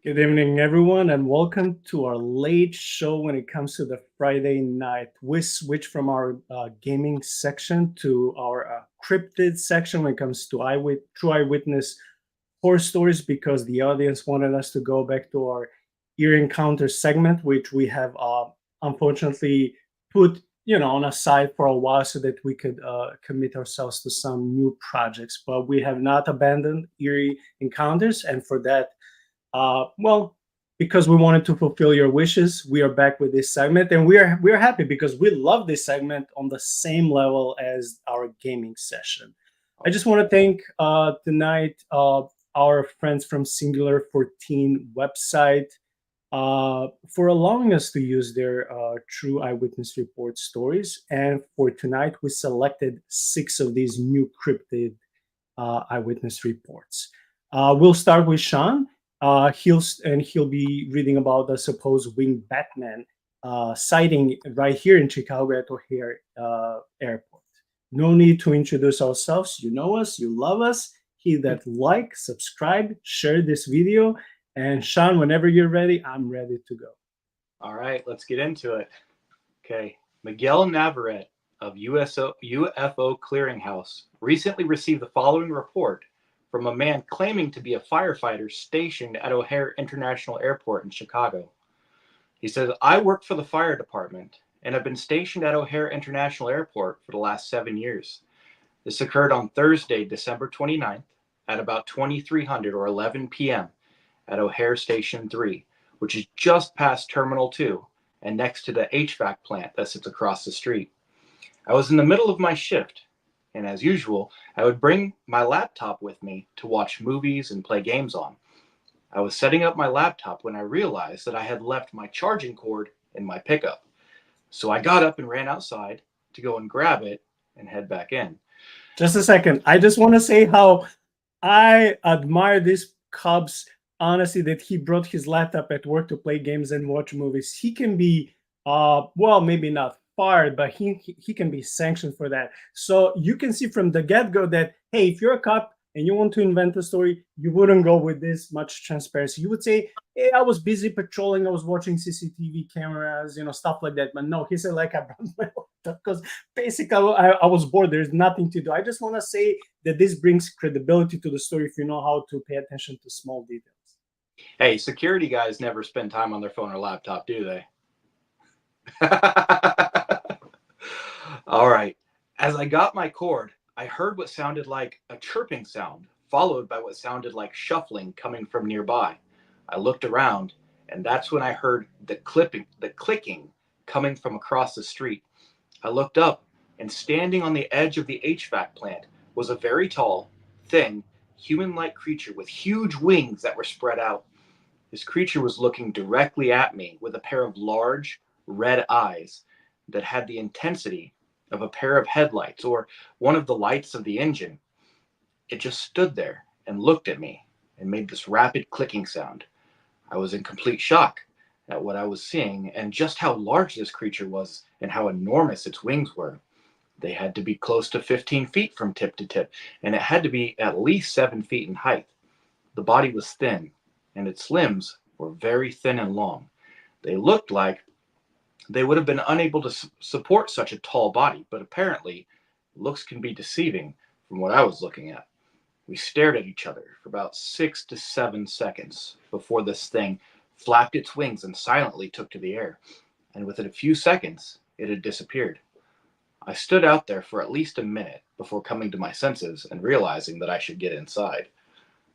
Good evening, everyone, and welcome to our late show when it comes to the Friday night. We switch from our gaming section to our cryptid section when it comes to true eyewitness horror stories because the audience wanted us to go back to our Eerie Encounters segment, which we have unfortunately put on a side for a while so that we could commit ourselves to some new projects. But we have not abandoned Eerie Encounters, and for that well, because we wanted to fulfill your wishes, we are back with this segment, and we are happy because we love this segment on the same level as our gaming session. I just want to thank tonight our friends from Singular Fortean website for allowing us to use their true eyewitness report stories. And for tonight, we selected 6 of these new cryptid eyewitness reports. We'll start with Sean. He'll be reading about the supposed winged Batman sighting right here in Chicago at O'Hare Airport. No need to introduce ourselves. You know us, you love us. Hit that like, subscribe, share this video, and Sean, whenever you're ready, I'm ready to go. All right, let's get into it. Okay, Miguel Navarrete of UFO Clearinghouse recently received the following report from a man claiming to be a firefighter stationed at O'Hare International Airport in Chicago. He says, "I work for the fire department and have been stationed at O'Hare International Airport for the last 7 years. This occurred on Thursday, December 29th at about 2300 or 11 p.m. at O'Hare Station 3, which is just past Terminal 2 and next to the HVAC plant that sits across the street. I was in the middle of my shift, and as usual, I would bring my laptop with me to watch movies and play games on. I was setting up my laptop when I realized that I had left my charging cord in my pickup. So I got up and ran outside to go and grab it and head back in." Just a second. I just want to say how I admire this Cubs honesty that he brought his laptop at work to play games and watch movies. He can be, well, maybe not fired, but he can be sanctioned for that. So you can see from the get-go that, hey, if you're a cop and you want to invent a story, you wouldn't go with this much transparency. You would say, hey, I was busy patrolling, I was watching CCTV cameras, stuff like that. But no, he said, like, I brought my laptop because basically I was bored. There's nothing to do. I just want to say that this brings credibility to the story if you know how to pay attention to small details. Hey, security guys never spend time on their phone or laptop, do they? All right. As I got my cord, I heard what sounded like a chirping sound, followed by what sounded like shuffling coming from nearby. I looked around, and that's when I heard the clicking coming from across the street. I looked up, and standing on the edge of the HVAC plant was a very tall, thin, human-like creature with huge wings that were spread out. This creature was looking directly at me with a pair of large, red eyes that had the intensity of a pair of headlights or one of the lights of the engine. It just stood there and looked at me and made this rapid clicking sound. I was in complete shock at what I was seeing and just how large this creature was and how enormous its wings were. They had to be close to 15 feet from tip to tip, and it had to be at least 7 feet in height. The body was thin, and its limbs were very thin and long. They looked like they would have been unable to support such a tall body, but apparently looks can be deceiving from what I was looking at. We stared at each other for about 6 to 7 seconds before this thing flapped its wings and silently took to the air, and within a few seconds it had disappeared. I stood out there for at least a minute before coming to my senses and realizing that I should get inside.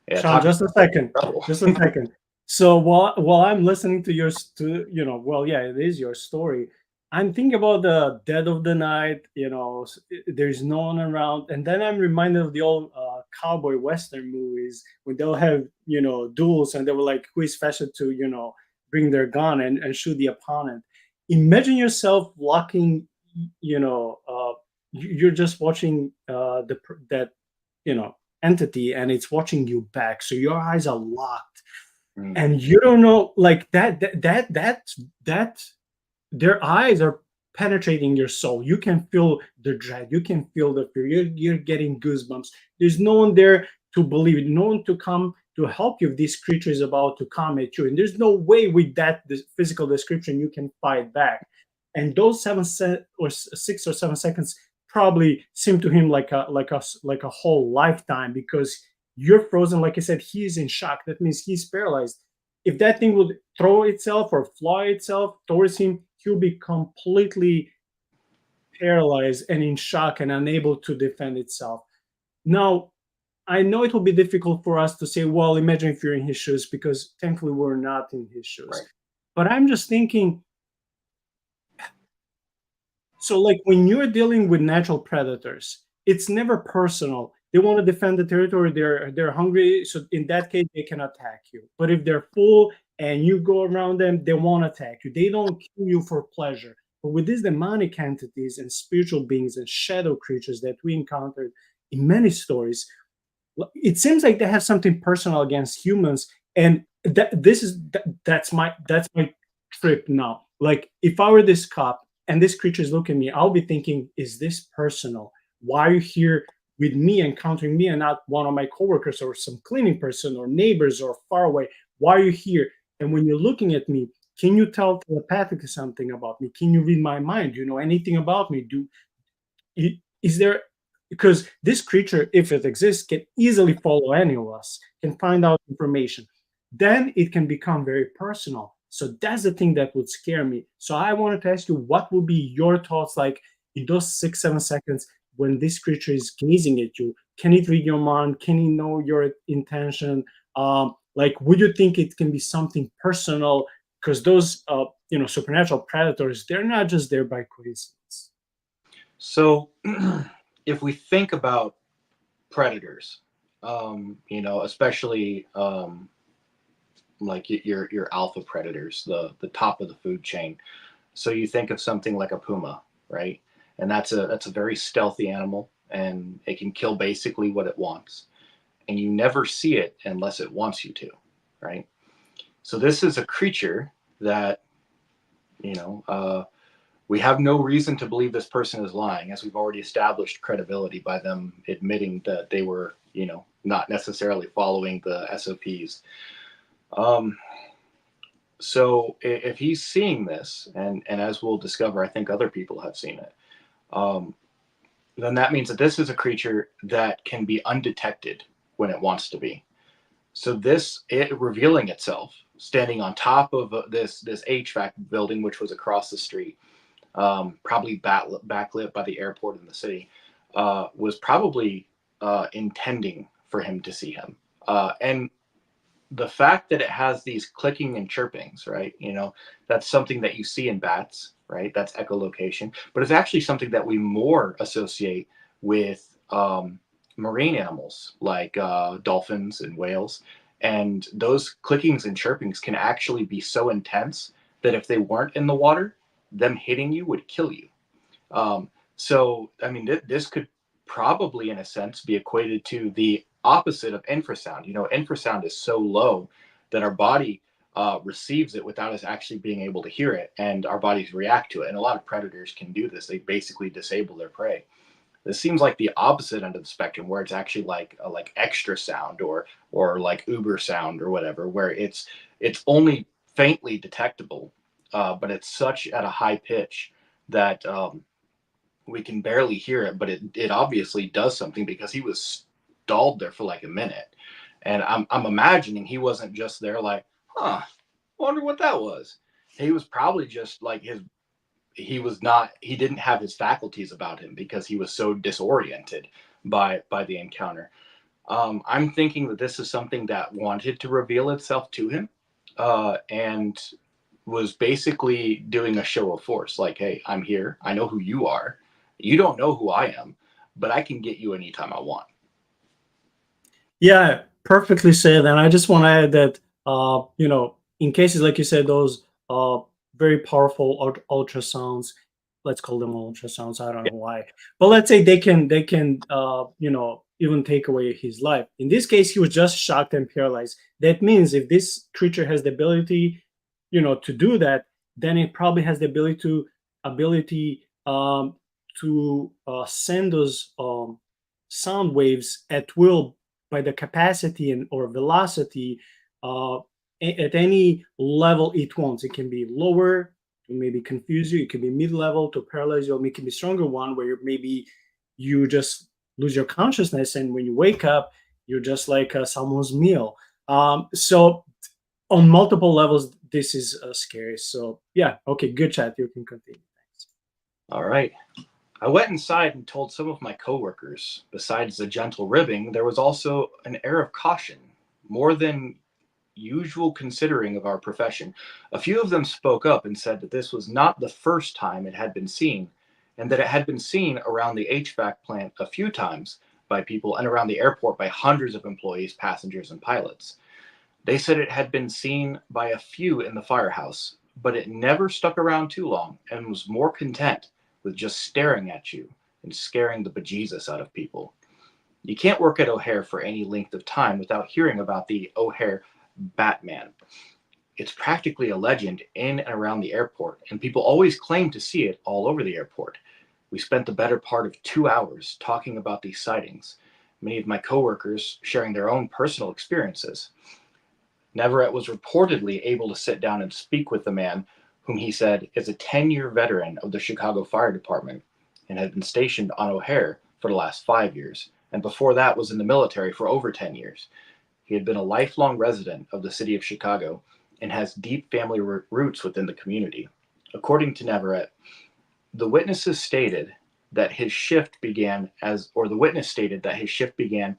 Yeah, Sean, just a second. Just a second. So while I'm listening to it is your story. I'm thinking about the dead of the night. There's no one around, and then I'm reminded of the old cowboy western movies when they'll have duels, and they were like, who is faster to bring their gun and shoot the opponent. Imagine yourself walking. You're just watching that entity, and it's watching you back, so your eyes are locked. And you don't know, like that their eyes are penetrating your soul. You can feel the dread, you can feel the fear, you're getting goosebumps. There's no one there to believe it, no one to come to help you if this creature is about to come at you. And there's no way with that physical description you can fight back. And those 6 or 7 seconds probably seem to him like a whole lifetime, because you're frozen. Like I said, he's in shock. That means he's paralyzed. If that thing would throw itself or fly itself towards him, he'll be completely paralyzed and in shock and unable to defend itself. Now, I know it will be difficult for us to say, well, imagine if you're in his shoes, because thankfully we're not in his shoes. Right. But I'm just thinking, so like when you're dealing with natural predators, it's never personal. They want to defend the territory. They're hungry, so in that case, they can attack you. But if they're full and you go around them, they won't attack you. They don't kill you for pleasure. But with these demonic entities and spiritual beings and shadow creatures that we encountered in many stories, it seems like they have something personal against humans. And that's my trip now. Like if I were this cop and this creature is looking at me, I'll be thinking, is this personal? Why are you here with me, encountering me, and not one of my coworkers or some cleaning person or neighbors or far away? Why are you here? And when you're looking at me, can you tell telepathically something about me? Can you read my mind? Do you know anything about me? Is there, because this creature, if it exists, can easily follow any of us, can find out information. Then it can become very personal. So that's the thing that would scare me. So I wanted to ask you, what would be your thoughts like in those 6, 7 seconds when this creature is gazing at you? Can it read your mind? Can it know your intention? Like, would you think it can be something personal? Because those, supernatural predators, they're not just there by coincidence. So, if we think about predators, especially like your alpha predators, the top of the food chain. So you think of something like a puma, right? And that's a very stealthy animal, and it can kill basically what it wants, and you never see it unless it wants you to, right? So this is a creature that we have no reason to believe this person is lying, as we've already established credibility by them admitting that they were, not necessarily following the SOPs. So if he's seeing this, and as we'll discover, I think other people have seen it, then that means that this is a creature that can be undetected when it wants to be. So it revealing itself, standing on top of this HVAC building, which was across the street, probably backlit by the airport in the city, was probably intending for him to see him. And the fact that it has these clicking and chirpings, right? That's something that you see in bats, right? That's echolocation, but it's actually something that we more associate with marine animals like dolphins and whales. And those clickings and chirpings can actually be so intense that if they weren't in the water, them hitting you would kill you. So, I mean, this could probably, in a sense, be equated to the opposite of infrasound. Infrasound is so low that our body receives it without us actually being able to hear it, and our bodies react to it. And a lot of predators can do this. They basically disable their prey. This seems like the opposite end of the spectrum, where it's actually like extra sound or like Uber sound or whatever, where it's only faintly detectable, but it's such at a high pitch that we can barely hear it. But it obviously does something, because he was stalled there for like a minute, and I'm imagining he wasn't just there like, wonder what that was. He was probably just like he didn't have his faculties about him, because he was so disoriented by the encounter. I'm thinking that this is something that wanted to reveal itself to him, and was basically doing a show of force. Like, hey, I'm here. I know who you are. You don't know who I am, but I can get you anytime I want. Yeah, perfectly said. And I just want to add that, in cases like you said, those very powerful ultrasounds, let's call them ultrasounds. I don't know why, but let's say they can even take away his life. In this case, he was just shocked and paralyzed. That means if this creature has the ability, to do that, then it probably has the ability to send those sound waves at will by the capacity and or velocity uh, at any level it wants. It can be lower to maybe confuse you. It can be mid-level to paralyze you. Or it can be stronger one where maybe you just lose your consciousness, and when you wake up, you're just like someone's meal. So on multiple levels, this is scary. So yeah, okay, good chat. You can continue. Thanks. All right. I went inside and told some of my coworkers, besides the gentle ribbing, there was also an air of caution, more than usual considering of our profession. A few of them spoke up and said that this was not the first time it had been seen, and that it had been seen around the HVAC plant a few times by people and around the airport by hundreds of employees, passengers, and pilots. They said it had been seen by a few in the firehouse, but it never stuck around too long and was more content with just staring at you and scaring the bejesus out of people. You can't work at O'Hare for any length of time without hearing about the O'Hare Batman. It's practically a legend in and around the airport, and people always claim to see it all over the airport. We spent the better part of 2 hours talking about these sightings, many of my coworkers sharing their own personal experiences. Neverett was reportedly able to sit down and speak with the man whom he said is a 10-year veteran of the Chicago Fire Department and had been stationed on O'Hare for the last 5 years, and before that was in the military for over 10 years. He had been a lifelong resident of the city of Chicago and has deep family roots within the community. According to Neverett, the witnesses stated that his shift began as, or the witness stated that his shift began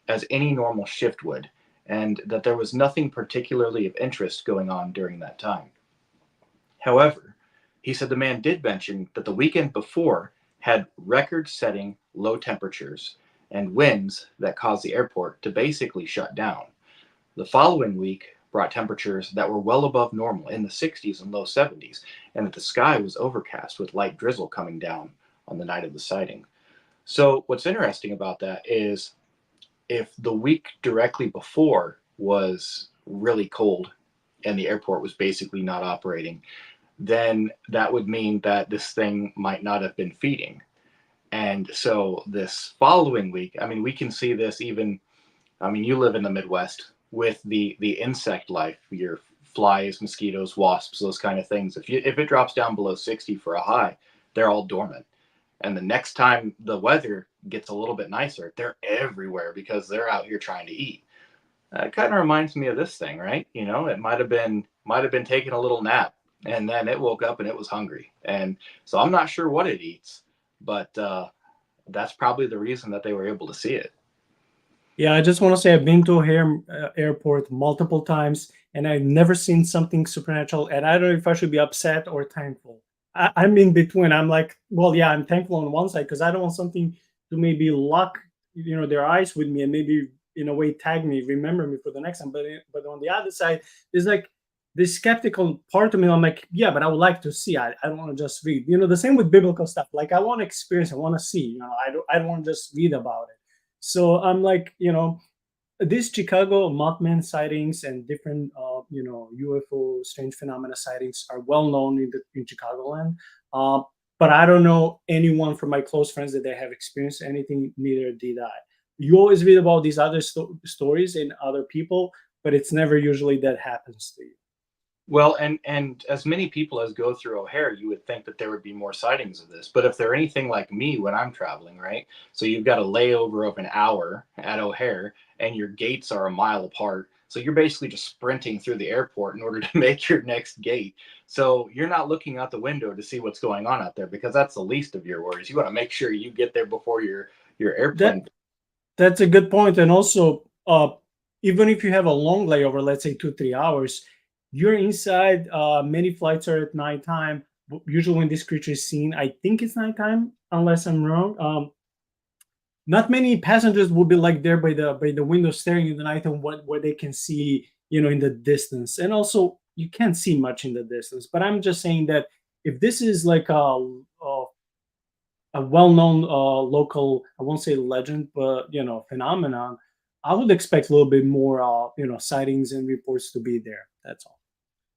as any normal shift would, and that there was nothing particularly of interest going on during that time. However, he said the man did mention that the weekend before had record setting low temperatures and winds that caused the airport to basically shut down. The following week brought temperatures that were well above normal in the 60s and low 70s, and that the sky was overcast with light drizzle coming down on the night of the sighting. So, what's interesting about that is if the week directly before was really cold and the airport was basically not operating, then that would mean that this thing might not have been feeding. And so this following week, I mean, we can see this even, I mean, you live in the Midwest with the insect life, your flies, mosquitoes, wasps, those kind of things. If it drops down below 60 for a high, they're all dormant. And the next time the weather gets a little bit nicer, they're everywhere because they're out here trying to eat. It kind of reminds me of this thing, right? You know, it might have been taking a little nap, and then it woke up and it was hungry. And so I'm not sure what it eats, but that's probably the reason that they were able to see it. Yeah, I just want to say I've been to O'Hare Airport multiple times, and I've never seen something supernatural. And I don't know if I should be upset or thankful. I'm in between. I'm like, well, yeah, I'm thankful on one side because I don't want something to maybe lock, their eyes with me and maybe in a way tag me, remember me for the next time. But on the other side, there's like this skeptical part of me. I'm like, yeah, but I would like to see. I don't want to just read. The same with biblical stuff. Like I want to experience. I want to see. I don't want to just read about it. So I'm like, these Chicago Mothman sightings and different, UFO strange phenomena sightings are well known in Chicagoland. Uh, but I don't know anyone from my close friends that they have experienced anything. Neither did I. You always read about these other stories in other people, but it's never usually that happens to you. Well, and as many people as go through O'Hare, you would think that there would be more sightings of this. But if they're anything like me when I'm traveling, right? So you've got a layover of an hour at O'Hare, and your gates are a mile apart. So you're basically just sprinting through the airport in order to make your next gate. So you're not looking out the window to see what's going on out there because that's the least of your worries. You want to make sure you get there before your That airplane. that's a good point. And also, even if you have a long layover, let's say 2-3 hours, you're inside. Many flights are at nighttime. Usually, when this creature is seen, I think it's nighttime, unless I'm wrong. Not many passengers will be like there by the window staring in the night and what where they can see, in the distance. And also, you can't see much in the distance. But I'm just saying that if this is like a well-known local, I won't say legend, but phenomenon, I would expect a little bit more sightings and reports to be there. That's all.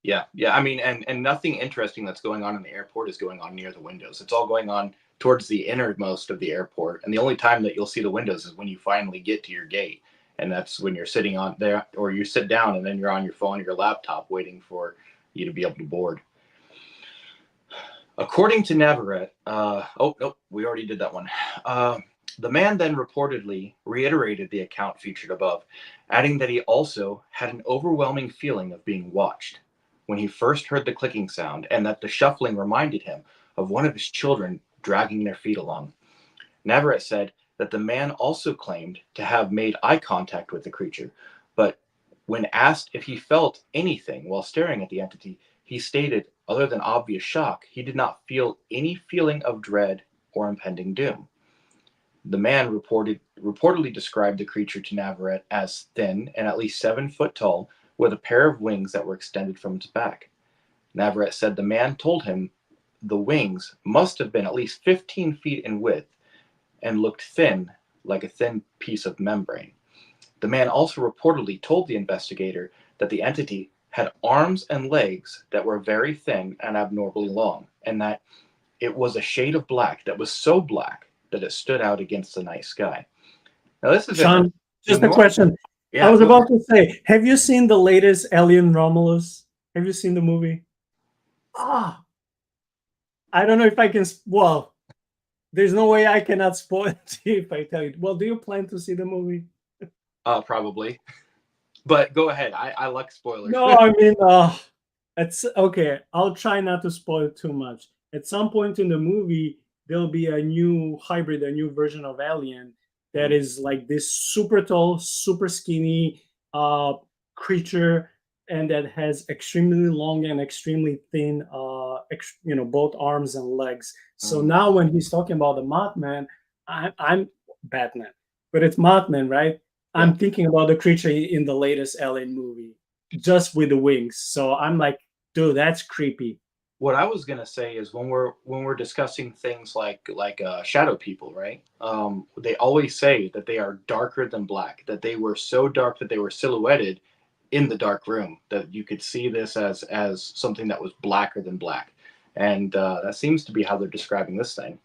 Yeah, yeah. I mean, and nothing interesting that's going on in the airport is going on near the windows. It's all going on towards the innermost of the airport, and the only time that you'll see the windows is when you finally get to your gate. and that's when you're sitting on there, or you sit down and then you're on your phone or your laptop waiting for you to be able to board. According to Navarrete, oh nope, we already did that one. The man then reportedly reiterated the account featured above, adding that he also had an overwhelming feeling of being watched when he first heard the clicking sound, and that the shuffling reminded him of one of his children dragging their feet along. Navarrete said that the man also claimed to have made eye contact with the creature, but when asked if he felt anything while staring at the entity, he stated, other than obvious shock, he did not feel any feeling of dread or impending doom. The man reportedly described the creature to Navarrete as thin and at least 7 foot tall, with a pair of wings that were extended from its back. Navarrete said the man told him the wings must have been at least 15 feet in width and looked thin, like a thin piece of membrane. The man also reportedly told the investigator that the entity had arms and legs that were very thin and abnormally long, and that it was a shade of black that was so black that it stood out against the night sky. Now, this is Sean, just a normal. question. I Yeah, was go about ahead. to say, have you seen the latest Alien Romulus? Have you seen the movie? Ah, I don't know if I can. Well, there's no way I cannot spoil it to you if I tell you. Well, do you plan to see the movie? Probably. But go ahead. I like spoilers. No, I mean, it's okay. I'll try not to spoil too much. At some point in the movie, there'll be a new hybrid, a new version of Alien that is like this super tall, super skinny uh, creature, and that has extremely long and extremely thin, both arms and legs. So now when he's talking about the Mothman, I'm Batman, but it's Mothman, right? Yeah. I'm thinking about the creature in the latest Alien movie, just with the wings. So I'm like, dude, that's creepy. What I was gonna say is when we're discussing things like shadow people, right? They always say that they are darker than black. That they were so dark that they were silhouetted in the dark room. That you could see this as something that was blacker than black, and that seems to be how they're describing this thing.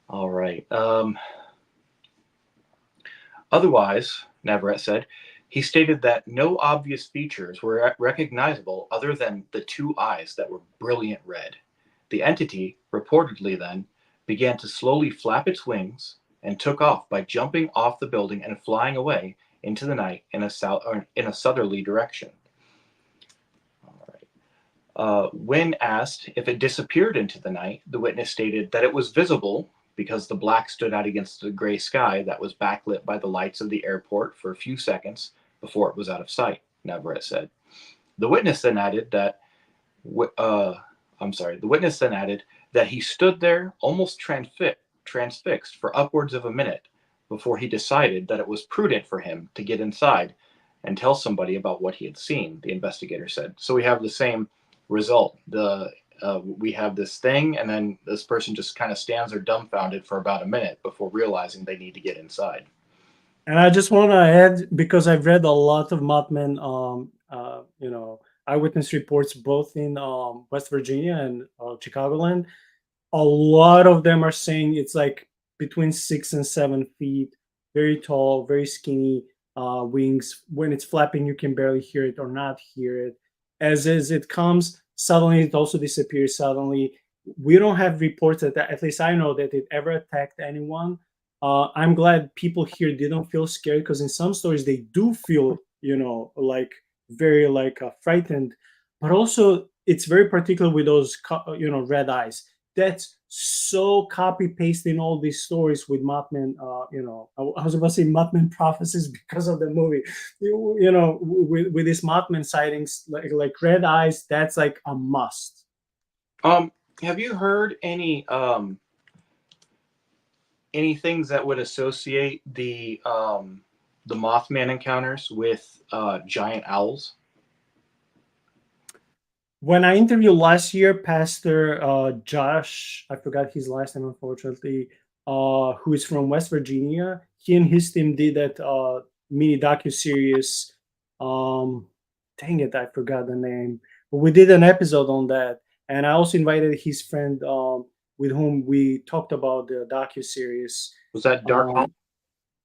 All right. Otherwise, Navarrete said, he stated that no obvious features were recognizable other than the 2 eyes that were brilliant red. The entity, reportedly then, began to slowly flap its wings and took off by jumping off the building and flying away into the night in a southerly direction. All right. When asked if it disappeared into the night, the witness stated that it was visible because the black stood out against the gray sky that was backlit by the lights of the airport for a few seconds before it was out of sight, Navarrete said. The witness then added that, the witness then added that he stood there almost transfixed for upwards of a minute before he decided that it was prudent for him to get inside and tell somebody about what he had seen, the investigator said. So we have the same result. We have this thing, and then this person just kind of stands there dumbfounded for about a minute before realizing they need to get inside. And I just want to add, because I've read a lot of Mothman, eyewitness reports, both in West Virginia and Chicagoland. A lot of them are saying it's like between 6 and 7 feet, very tall, very skinny wings. When it's flapping, you can barely hear it or not hear it. As it comes, suddenly it also disappears. Suddenly, we don't have reports that, at least I know, that it ever attacked anyone. I'm glad people here didn't feel scared, because in some stories they do feel, like very like frightened, but also it's very particular with those red eyes. That's so copy paste in all these stories with Mothman. I was about to say Mothman prophecies because of the movie. With these Mothman sightings, like red eyes, that's like a must. Have you heard any things that would associate the Mothman encounters with giant owls? When I interviewed last year, Pastor Josh, I forgot his last name, unfortunately, who is from West Virginia. He and his team did that mini docu series. Um, Dang it, I forgot the name. But we did an episode on that, and I also invited his friend, with whom we talked about the docu series. Was that Dark Home?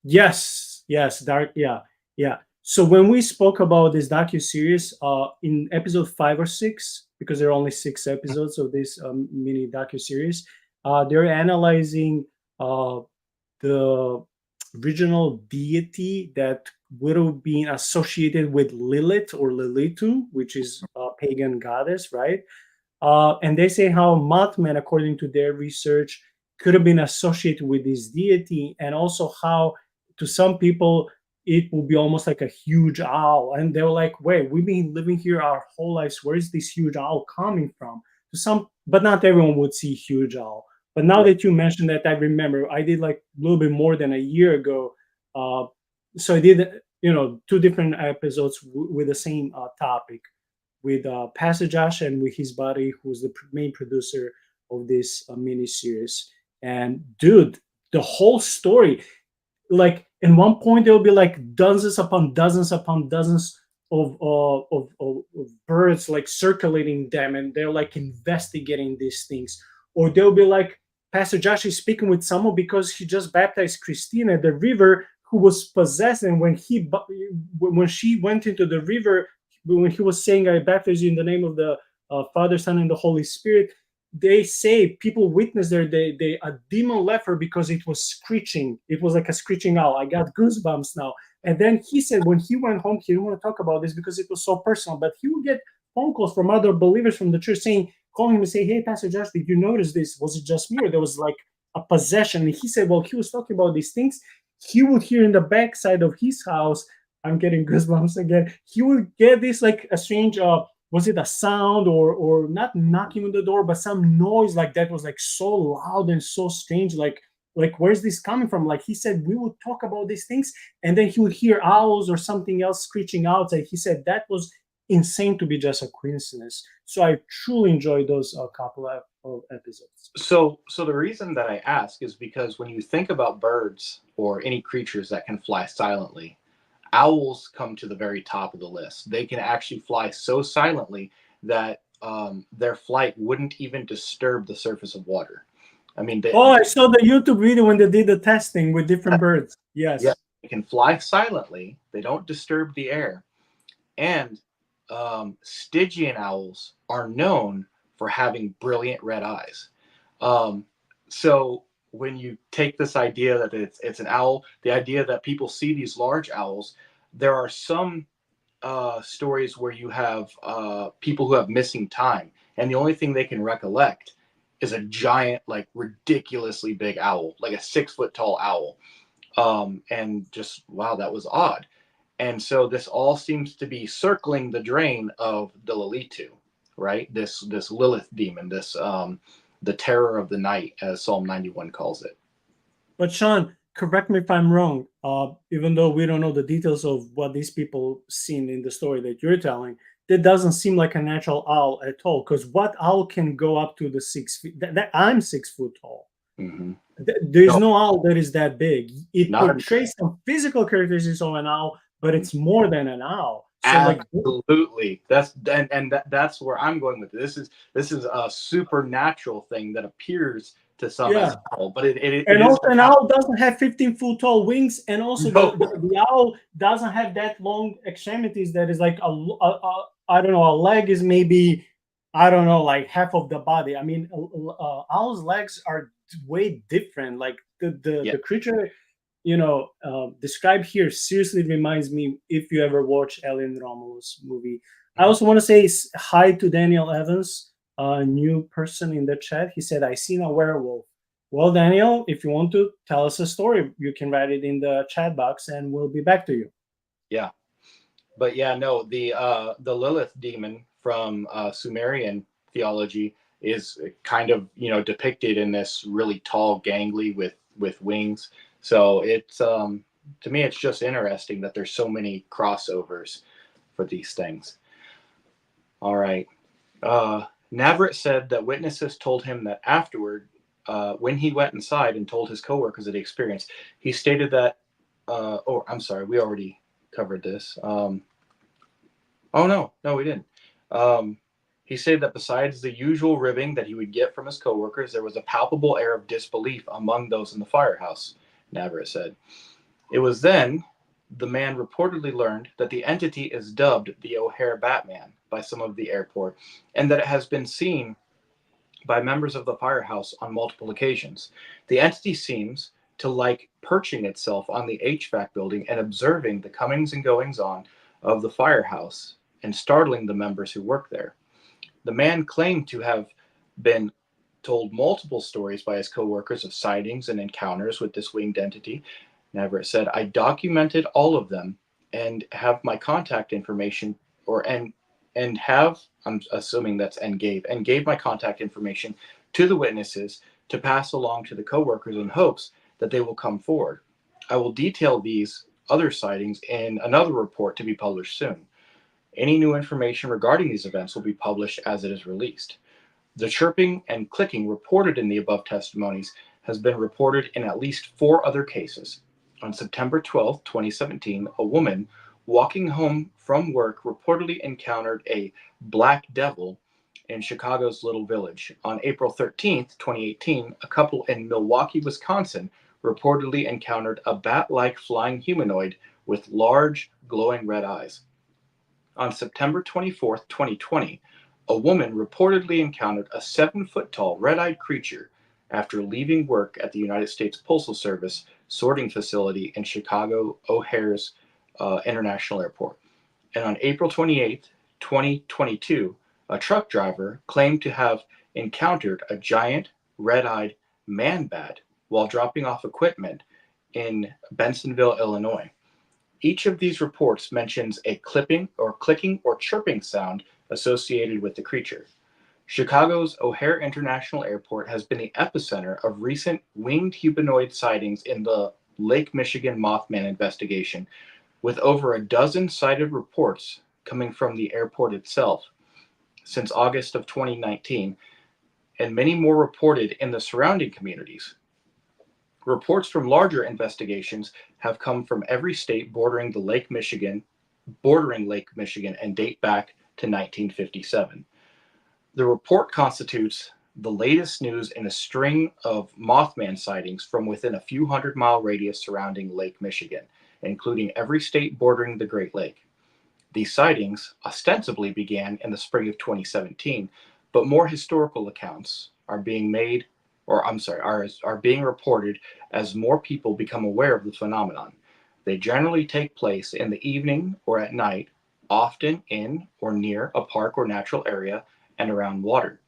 Yes, Yes, dark. Yeah, yeah. So when we spoke about this docu-series in episode 5 or 6, because there are only 6 episodes of this mini docu-series, they're analyzing uh, the original deity that would have been associated with Lilith or Lilitu, which is a pagan goddess, right? And they say how Mothman, according to their research, could have been associated with this deity, and also how to some people it will be almost like a huge owl. And they were like, "Wait, we've been living here our whole lives. Where is this huge owl coming from?" To some, but not everyone would see huge owl. But now Right. that you mentioned that, I remember I did like a little bit more than a year ago. Uh, so I did, 2 different episodes with the same topic with Pastor Josh and with his buddy, who's the main producer of this mini series. And dude, the whole story, like in one point, there will be like dozens upon dozens of birds like circulating them, and they're like investigating these things. Or they'll be like Pastor Josh is speaking with someone because he just baptized Christina at the river, who was possessed, and when she went into the river, when he was saying, "I baptize you in the name of the Father, Son, and the Holy Spirit," they say people witnessed there, they a demon left her because it was screeching. It was like a screeching owl. I got goosebumps now. And then he said when he went home, he didn't want to talk about this because it was so personal, but he would get phone calls from other believers from the church saying, calling him and say, "Hey, Pastor Josh, did you notice this? Was it just me, or there was like a possession?" And he said, well, he was talking about these things. He would hear in the backside of his house, I'm getting goosebumps again, he would get this like a strange was it a sound, or not knocking on the door, but some noise like that was like so loud and so strange, like where's this coming from? Like he said, we would talk about these things, and then he would hear owls or something else screeching outside. He said that was insane to be just a coincidence. So I truly enjoyed those couple of episodes. So the reason that I ask is because when you think about birds or any creatures that can fly silently, owls come to the very top of the list. They can actually fly so silently that their flight wouldn't even disturb the surface of water. I mean, Oh, I saw the YouTube video when they did the testing with different birds. yeah, Yes. they can fly silently. They don't disturb the air. And Stygian owls are known for having brilliant red eyes. Um, so when you take this idea that it's an owl, the idea that people see these large owls, there are some stories where you have people who have missing time, and the only thing they can recollect is a giant, like ridiculously big owl, like a 6 foot tall owl. And just wow, that was odd. And so this all seems to be circling the drain of the Lilitu, right? This Lilith demon, this the terror of the night, as Psalm 91 calls it. But Sean, correct me if I'm wrong. Even though we don't know the details of what these people seen in the story that you're telling, that doesn't seem like a natural owl at all. Because what owl can go up to the 6 feet? I'm 6 foot tall. Mm-hmm. There's No, no owl that is that big. It not portrays some physical characteristics of an owl, but it's more than an owl. So, like, absolutely. That's where I'm going with it. This is a supernatural thing that appears to some as yeah. owl, but it And is also, an owl doesn't have 15-foot tall wings, and also no. the owl doesn't have that long extremities. That is like I don't know, a leg is maybe, I don't know, like half of the body. I mean, owl's legs are way different. Like Yeah. the creature, described here seriously reminds me, if you ever watch Ellen Romulus movie. I also want to say hi to Daniel Evans, a new person in the chat. He said, I seen a werewolf. Well, Daniel, if you want to tell us a story, you can write it in the chat box and we'll be back to you. Yeah. But yeah, no, the Lilith demon from Sumerian theology is kind of depicted in this really tall, gangly with wings. So it's to me, it's just interesting that there's so many crossovers for these things. All right. Navarrete said that witnesses told him that afterward, when he went inside and told his coworkers that he experienced, he stated that. Oh, I'm sorry, we already covered this. Oh no, we didn't. He said that besides the usual ribbing that he would get from his coworkers, there was a palpable air of disbelief among those in the firehouse. Navarrete said. It was then The man reportedly learned that the entity is dubbed the O'Hare Batman by some of the airport, and that it has been seen by members of the firehouse on multiple occasions. The entity seems to like perching itself on the HVAC building and observing the comings and goings on of the firehouse and startling the members who work there. The man claimed to have been told multiple stories by his coworkers of sightings and encounters with this winged entity. Everett said, "I documented all of them and have my contact information, or and have, I'm assuming that's and gave my contact information to the witnesses to pass along to the coworkers in hopes that they will come forward. I will detail these other sightings in another report to be published soon. Any new information regarding these events will be published as it is released." The chirping and clicking reported in the above testimonies has been reported in at least 4 other cases. On September 12, 2017, a woman walking home from work reportedly encountered a black devil in Chicago's Little Village. On April 13, 2018, a couple in Milwaukee, Wisconsin reportedly encountered a bat-like flying humanoid with large, glowing red eyes. On September 24, 2020, a woman reportedly encountered a 7-foot-tall red-eyed creature after leaving work at the United States Postal Service sorting facility in Chicago O'Hare's International Airport. And on April 28, 2022, a truck driver claimed to have encountered a giant red-eyed man bat while dropping off equipment in Bensenville, Illinois. Each of these reports mentions a clipping or clicking or chirping sound associated with the creature. Chicago's O'Hare International Airport has been the epicenter of recent winged humanoid sightings in the Lake Michigan Mothman investigation, with over a dozen cited reports coming from the airport itself since August of 2019, and many more reported in the surrounding communities. Reports from larger investigations have come from every state bordering Lake Michigan and date back to 1957. The report constitutes the latest news in a string of Mothman sightings from within a few 100-mile radius surrounding Lake Michigan, including every state bordering the Great Lake. These sightings ostensibly began in the spring of 2017, but more historical accounts are being reported as more people become aware of the phenomenon. They generally take place in the evening or at night, often in or near a park or natural area and around water.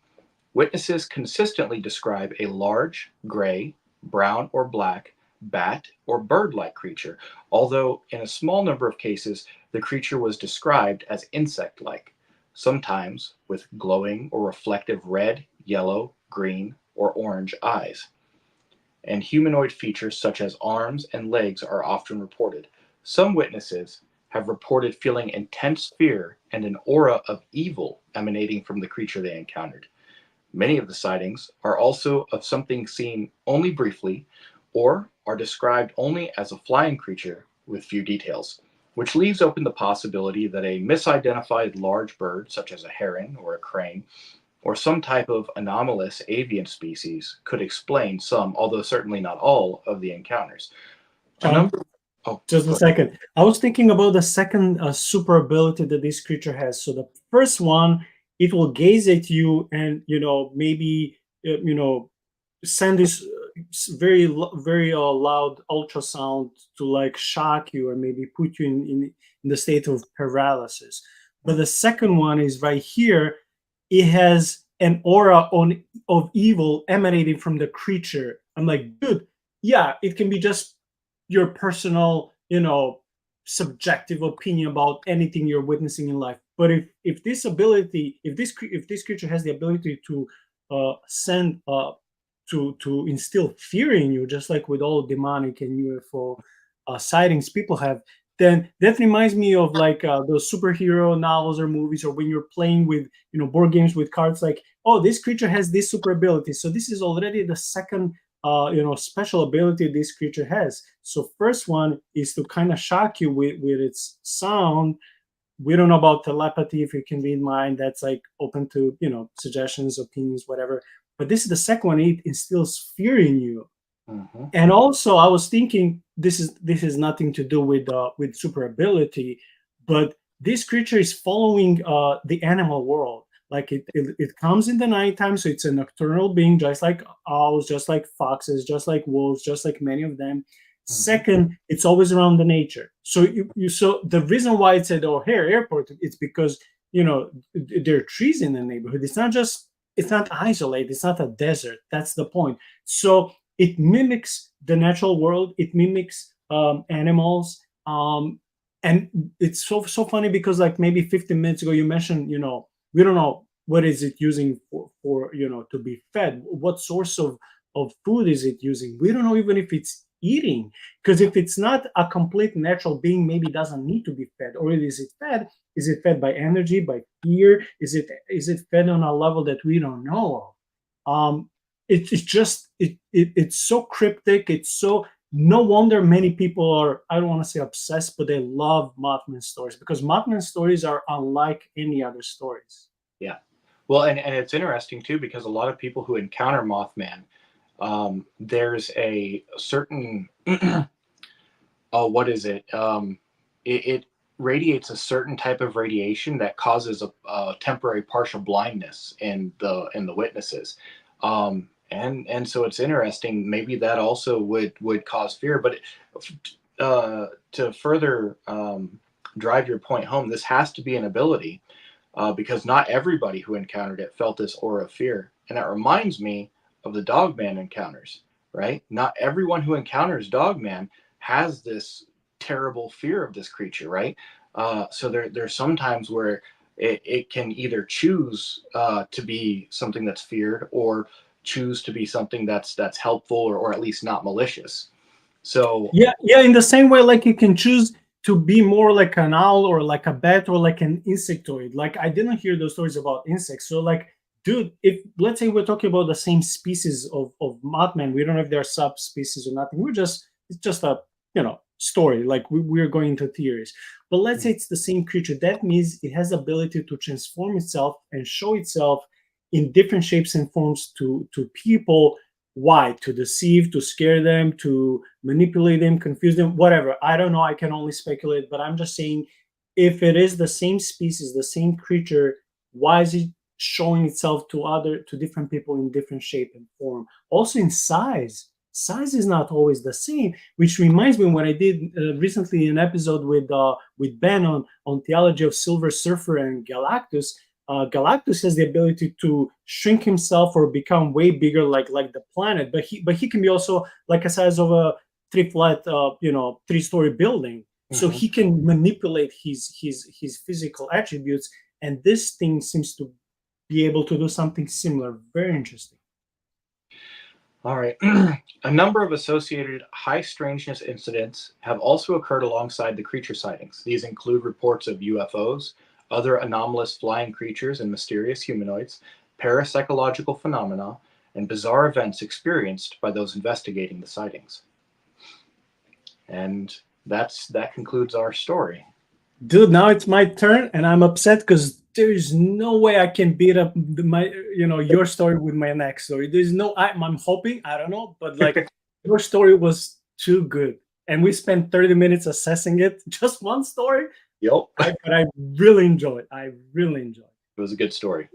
Witnesses consistently describe a large, gray, brown, or black bat or bird-like creature, although in a small number of cases the creature was described as insect-like, sometimes with glowing or reflective red, yellow, green, or orange eyes. And humanoid features such as arms and legs are often reported. Some witnesses have reported feeling intense fear and an aura of evil emanating from the creature they encountered. Many of the sightings are also of something seen only briefly or are described only as a flying creature with few details, which leaves open the possibility that a misidentified large bird, such as a heron or a crane, or some type of anomalous avian species could explain some, although certainly not all, of the encounters. John, just a second. I was thinking about the second super ability that this creature has. So the first one, it will gaze at you and, maybe, send this very loud ultrasound to like shock you or maybe put you in the state of paralysis. But the second one is right here. It has an aura of evil emanating from the creature. I'm like, dude, yeah, it can be just your personal, subjective opinion about anything you're witnessing in life. But if this creature has the ability to send to instill fear in you, just like with all demonic and UFO sightings people have, then that reminds me of like those superhero novels or movies, or when you're playing with board games with cards, like, oh, this creature has this super ability, so this is already the second special ability this creature has. So first one is to kind of shock you with its sound. We don't know about telepathy, if it can read mind. That's like open to suggestions, opinions, whatever. But this is the second one. It instills fear in you. Hmm. And also, I was thinking this is nothing to do with super ability, but this creature is following the animal world. Like it comes in the nighttime, so it's a nocturnal being, just like owls, just like foxes, just like wolves, just like many of them. Hmm. Second, it's always around the nature. So so the reason why it's at O'Hare Airport, it's because there are trees in the neighborhood. It's not isolated. It's not a desert. That's the point. So it mimics the natural world. It mimics animals. And it's so funny because like maybe 15 minutes ago you mentioned, we don't know what is it using for to be fed. What source of food is it using? We don't know even if it's eating, because if it's not a complete natural being, maybe it doesn't need to be fed. Or is it fed? Is it fed by energy, by fear? Is it fed on a level that we don't know of? It's just it's so cryptic. It's so no wonder many people are, I don't want to say obsessed, but they love Mothman stories, because Mothman stories are unlike any other stories. Yeah. Well, and it's interesting too because a lot of people who encounter Mothman, there's a certain what is it? It radiates a certain type of radiation that causes a temporary partial blindness in the witnesses, and so it's interesting. Maybe that also would cause fear, but to further drive your point home, this has to be an ability because not everybody who encountered it felt this aura of fear, and that reminds me of the Dogman encounters. Right? Not everyone who encounters Dogman has this terrible fear of this creature, right? So there's sometimes where it can either choose to be something that's feared or choose to be something that's helpful or at least not malicious. So Yeah, yeah. In the same way, like you can choose to be more like an owl or like a bat or like an insectoid. Like I didn't hear those stories about insects. So like, dude, if let's say we're talking about the same species of Mothman, we don't know if they're subspecies or nothing. It's just a story. Like we're going into theories. But let's say it's the same creature. That means it has the ability to transform itself and show itself in different shapes and forms to people. Why? To deceive, to scare them, to manipulate them, confuse them, whatever. I don't know. I can only speculate, but I'm just saying, if it is the same species, the same creature, why is it showing itself to different people in different shape and form? Also in size. Size is not always the same, which reminds me when I did recently an episode with Ben on theology of Silver Surfer and Galactus. Galactus has the ability to shrink himself or become way bigger, like the planet. But he can be also like a size of a three-story building. So mhm. he can manipulate his physical attributes, and this thing seems to be able to do something similar. Very interesting. All right. A number of associated high strangeness incidents have also occurred alongside the creature sightings. These include reports of UFOs, other anomalous flying creatures and mysterious humanoids, parapsychological phenomena, and bizarre events experienced by those investigating the sightings. And that concludes our story. Dude, now it's my turn, and I'm upset because there is no way I can beat up your story with my next story. There's no. I'm hoping, I don't know, but like your story was too good, and we spent 30 minutes assessing it. Just one story, Yep. but I really enjoyed. I really enjoyed. It was a good story.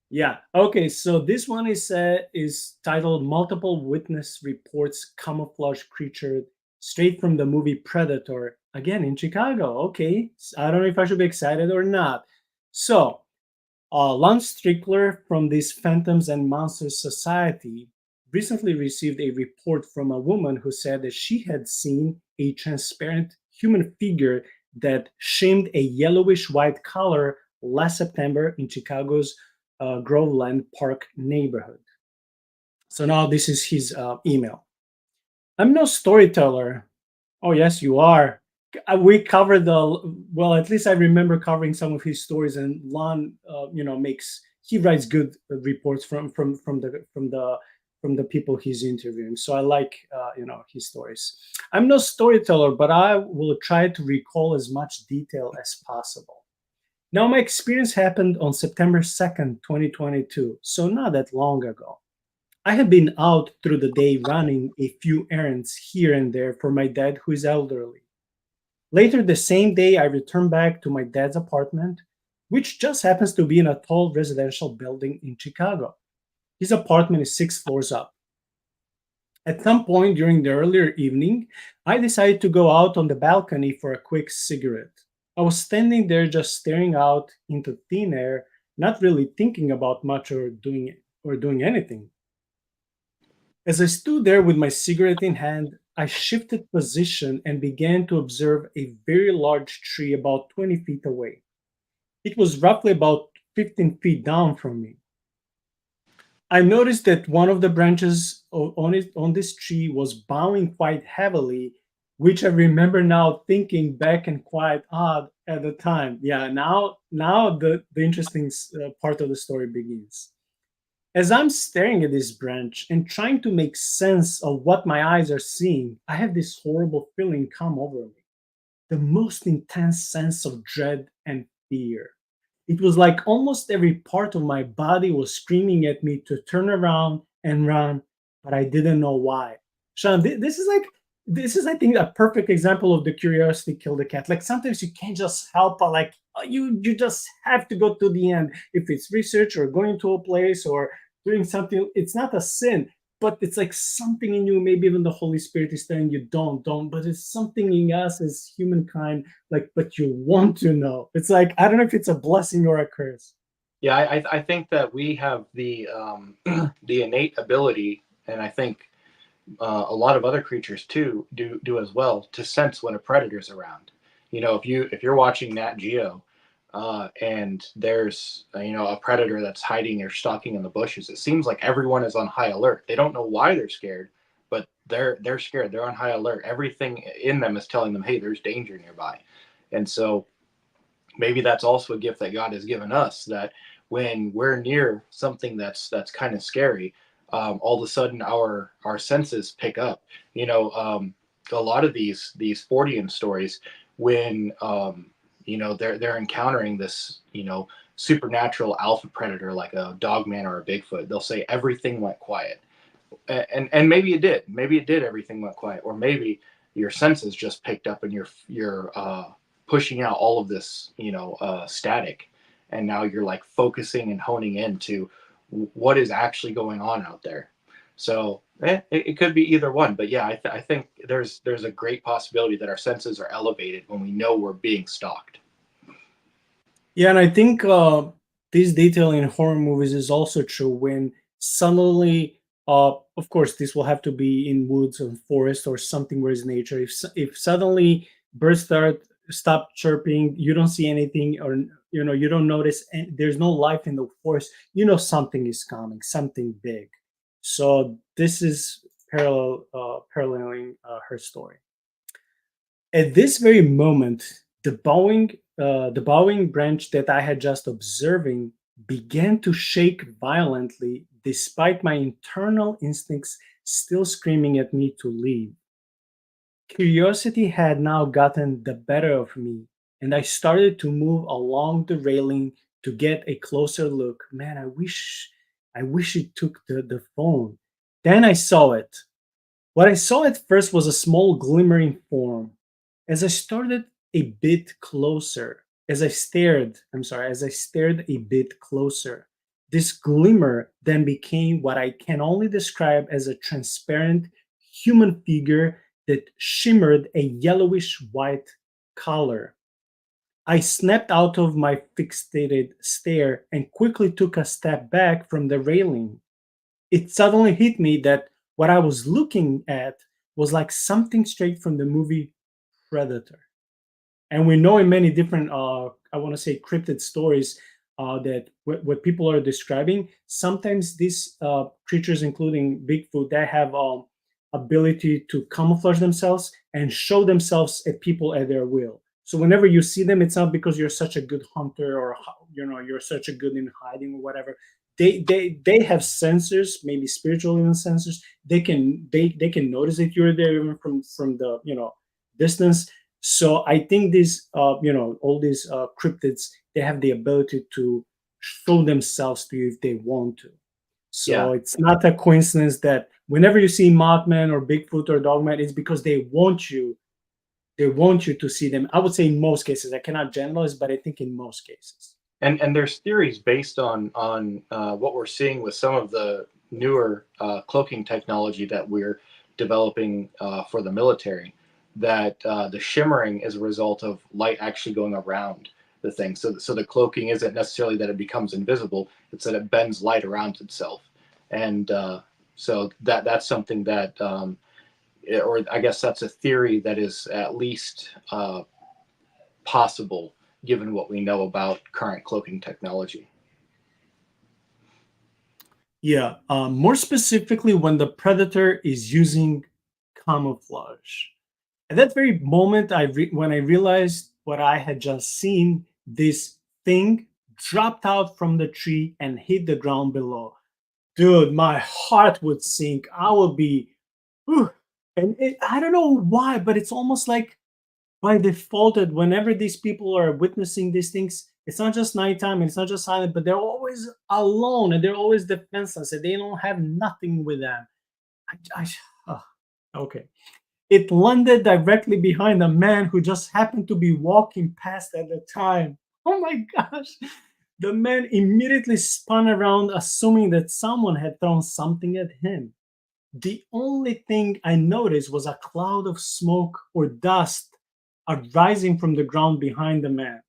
Yeah. Okay. So this one is titled "Multiple Witness Reports Camouflage Creature," straight from the movie Predator. Again in Chicago. Okay. I don't know if I should be excited or not. So, Lance Strickler from this Phantoms and Monsters Society recently received a report from a woman who said that she had seen a transparent human figure that shimmed a yellowish white color last September in Chicago's Groveland Park neighborhood. So now this is his email. I'm no storyteller. Oh, yes, you are. We covered well, at least I remember covering some of his stories, and Lon, he writes good reports from the people he's interviewing. So I like, his stories. I'm no storyteller, but I will try to recall as much detail as possible. Now, my experience happened on September 2nd, 2022, so not that long ago. I had been out through the day running a few errands here and there for my dad, who is elderly. Later the same day, I returned back to my dad's apartment, which just happens to be in a tall residential building in Chicago. His apartment is 6 floors up. At some point during the earlier evening, I decided to go out on the balcony for a quick cigarette. I was standing there just staring out into thin air, not really thinking about much or doing anything. As I stood there with my cigarette in hand, I shifted position and began to observe a very large tree about 20 feet away. It was roughly about 15 feet down from me. I noticed that one of the branches on this tree was bowing quite heavily, which I remember now thinking back and quite odd at the time. Yeah, now the interesting part of the story begins. As I'm staring at this branch and trying to make sense of what my eyes are seeing, I have this horrible feeling come over me, the most intense sense of dread and fear. It was like almost every part of my body was screaming at me to turn around and run, but I didn't know why. Sean, this is I think a perfect example of the curiosity kill the cat. Like sometimes you can't just help but like you just have to go to the end. If it's research or going to a place or doing something, it's not a sin, but it's like something in you, maybe even the Holy Spirit is telling you don't, but it's something in us as humankind, like, but you want to know. It's like, I don't know if it's a blessing or a curse. Yeah, I think that we have the the innate ability, and I think a lot of other creatures too do as well, to sense when a predator's around. You know, if you're watching Nat Geo, and there's a predator that's hiding or stalking in the bushes, it seems like everyone is on high alert. They don't know why they're scared, but they're scared. They're on high alert. Everything in them is telling them, hey, there's danger nearby. And so maybe that's also a gift that God has given us, that when we're near something that's kind of scary, all of a sudden our senses pick up. A lot of these Fortean stories, when they're encountering this supernatural alpha predator like a dogman or a Bigfoot, they'll say everything went quiet, and maybe it did everything went quiet, or maybe your senses just picked up and you're pushing out all of this static, and now you're like focusing and honing into what is actually going on out there. So it could be either one, but yeah, I think there's a great possibility that our senses are elevated when we know we're being stalked. Yeah, and I think this detail in horror movies is also true when suddenly, of course, this will have to be in woods or forest or something where it's nature. If suddenly birds stop chirping, you don't see anything, or you don't notice, and there's no life in the forest, something is coming, something big. So this is paralleling her story. At this very moment, the bowing branch that I had just observing began to shake violently, despite my internal instincts still screaming at me to leave. Curiosity had now gotten the better of me, and I started to move along the railing to get a closer look. Man, I wish it took the phone. Then I saw it. What I saw at first was a small glimmering form. As I started a bit closer, as I stared a bit closer, this glimmer then became what I can only describe as a transparent human figure that shimmered a yellowish white color. I snapped out of my fixated stare and quickly took a step back from the railing. It suddenly hit me that what I was looking at was like something straight from the movie Predator. And we know in many different, I want to say, cryptid stories, that what people are describing, sometimes these creatures, including Bigfoot, they have ability to camouflage themselves and show themselves at people at their will. So whenever you see them, it's not because you're such a good hunter, or you're such a good in hiding or whatever. They have sensors, maybe spiritual even sensors. They can notice that you're there even from the distance. So I think these all these cryptids, they have the ability to show themselves to you if they want to. Yeah. So it's not a coincidence that whenever you see Mothman or Bigfoot or Dogman, it's because they want you to see them. I would say in most cases. I cannot generalize, but I think in most cases. And there's theories based on what we're seeing with some of the newer cloaking technology that we're developing for the military, that the shimmering is a result of light actually going around the thing. So the cloaking isn't necessarily that it becomes invisible; it's that it bends light around itself. And so that's something that, or I guess that's a theory that is at least possible given what we know about current cloaking technology. Yeah, more specifically, when the predator is using camouflage. At that very moment, when I realized what I had just seen, this thing dropped out from the tree and hit the ground below. Dude, my heart would sink. I would be, whew. I don't know why, but it's almost like by default that whenever these people are witnessing these things, it's not just nighttime and it's not just silent, but they're always alone and they're always defenseless and they don't have nothing with them. I, I, ah, okay. It landed directly behind a man who just happened to be walking past at the time. Oh my gosh. The man immediately spun around, assuming that someone had thrown something at him. The only thing I noticed was a cloud of smoke or dust arising from the ground behind the man.